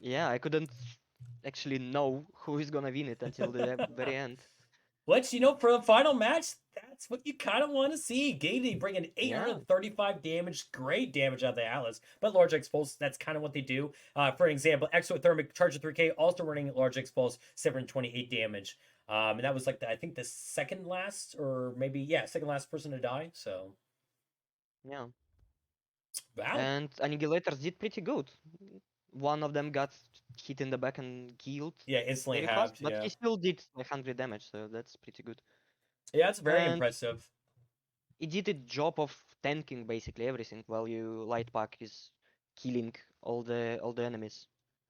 I couldn't actually know who is gonna win it until the very end. Which, for the final match, that's what you kind of want to see. Gady bringing Yeah, 835 damage, great damage out of the Atlas. But Large X Pulse, that's kind of what they do. For example, Exothermic Charger 3K also running Large X Pulse, 728 damage. And that was like, I think the second last, or maybe, yeah, second last person to die. So, yeah. wow. And Annihilators did pretty good. One of them got hit in the back and killed Yeah, instantly very fast, halved. but Yeah. he still did 100 damage, so that's pretty good. Yeah, it's very And impressive. he did a job of tanking basically everything while you light pack is killing all the enemies.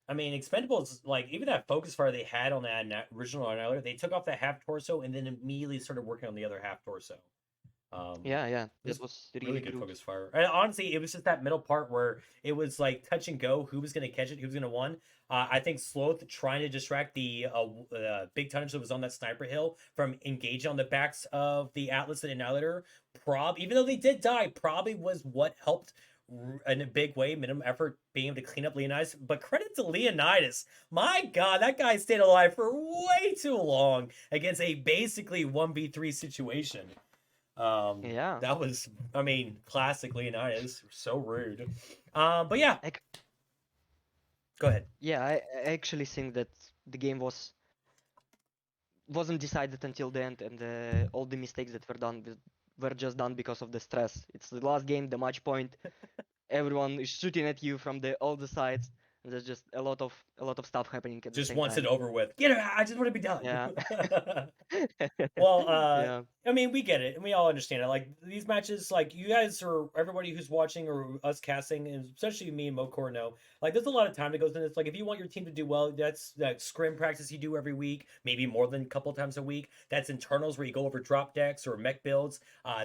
I mean, Expendables, like even that focus fire they had on that original annihilator, they took off that half torso and then immediately started working on the other half torso. Yeah, yeah, It that was was really really good good. focus fire. And honestly, it was just that middle part where it was like touch and go. Who was going to catch it? Who was going to win? I think Sloth trying to distract the big tonnage that was on that sniper hill from engaging on the backs of the Atlas and Annihilator. Even though they did die, probably was what helped in a big way, minimum effort, being able to clean up Leonidas. But credit to Leonidas. My God, that guy stayed alive for way too long against a basically 1v3 situation. Yeah, That was, I mean, classic Leonidas. So rude. But yeah, I, c- go ahead. yeah, I actually think that the game wasn't decided until the end, and all the mistakes that were just done because of the stress. It's the last game, the match point. Everyone is shooting at you from all the sides, and there's just a lot of stuff happening at the Just same wants it time. over with. Get it. I just want to be done. Yeah. Well, Yeah. I mean, we get it, and we all understand it. Like these matches, like you guys or everybody who's watching or us casting, and especially me and Mokor know, like there's a lot of time that goes in this. Like if you want your team to do well, that's that scrim practice you do every week, maybe more than a couple times a week. That's internals where you go over drop decks or mech builds.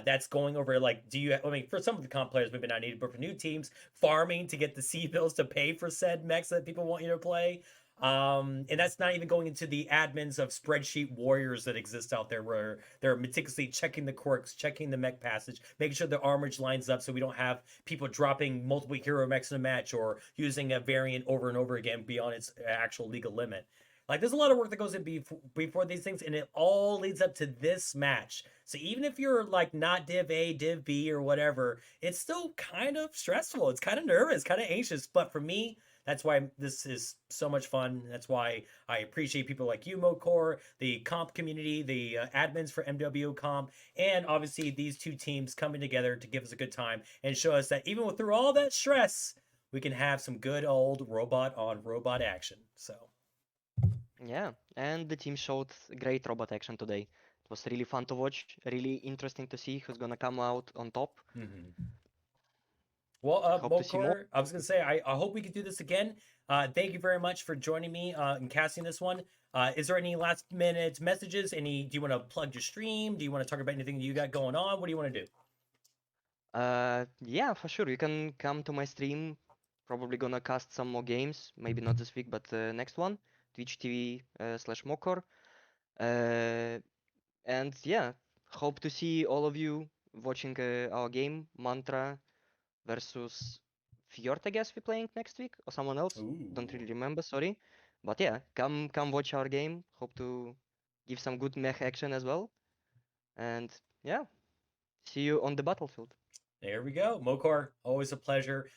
That's going over like, I mean, for some of the comp players, maybe not needed, but for new teams, farming to get the C bills to pay for said mechs that people want you to play. And that's not even going into the admins of spreadsheet warriors that exist out there where they're meticulously checking the quirks, checking the mech passage, making sure the armorage lines up so we don't have people dropping multiple hero mechs in a match or using a variant over and over again beyond its actual legal limit. Like there's a lot of work that goes in before these things, and it all leads up to this match. So even if you're like not Div A, Div B, or whatever, it's still kind of stressful. It's kind of nervous, kind of anxious. But for me, that's why this is so much fun. That's why I appreciate people like you, Mokor, the comp community, the admins for MW Comp, and obviously these two teams coming together to give us a good time and show us that even through all that stress, we can have some good old robot on robot action. So, Yeah. And the team showed great robot action today. It was really fun to watch, really interesting to see who's gonna come out on top. Well, Hope to see more. Mokor, I was gonna say I hope we could do this again. Thank you very much for joining me in casting this one. Is there any last minute messages? Do you want to plug your stream? Do you want to talk about anything you got going on? What do you want to do? Yeah, for sure. You can come to my stream. Probably gonna cast some more games. Maybe not this week, but next one. Twitch TV /Mokor. Uh, and yeah, hope to see all of you watching our game, Mantra versus Fjord, I guess we're playing next week, or someone else. Don't Ooh. really remember, sorry. But yeah, come watch our game. Hope to give some good mech action as well. And yeah, see you on the battlefield. There we go. Mokor, always a pleasure.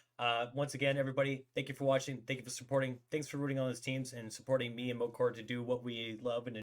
Once again, everybody, thank you for watching. Thank you for supporting. Thanks for rooting on those teams and supporting me and Mokor to do what we love and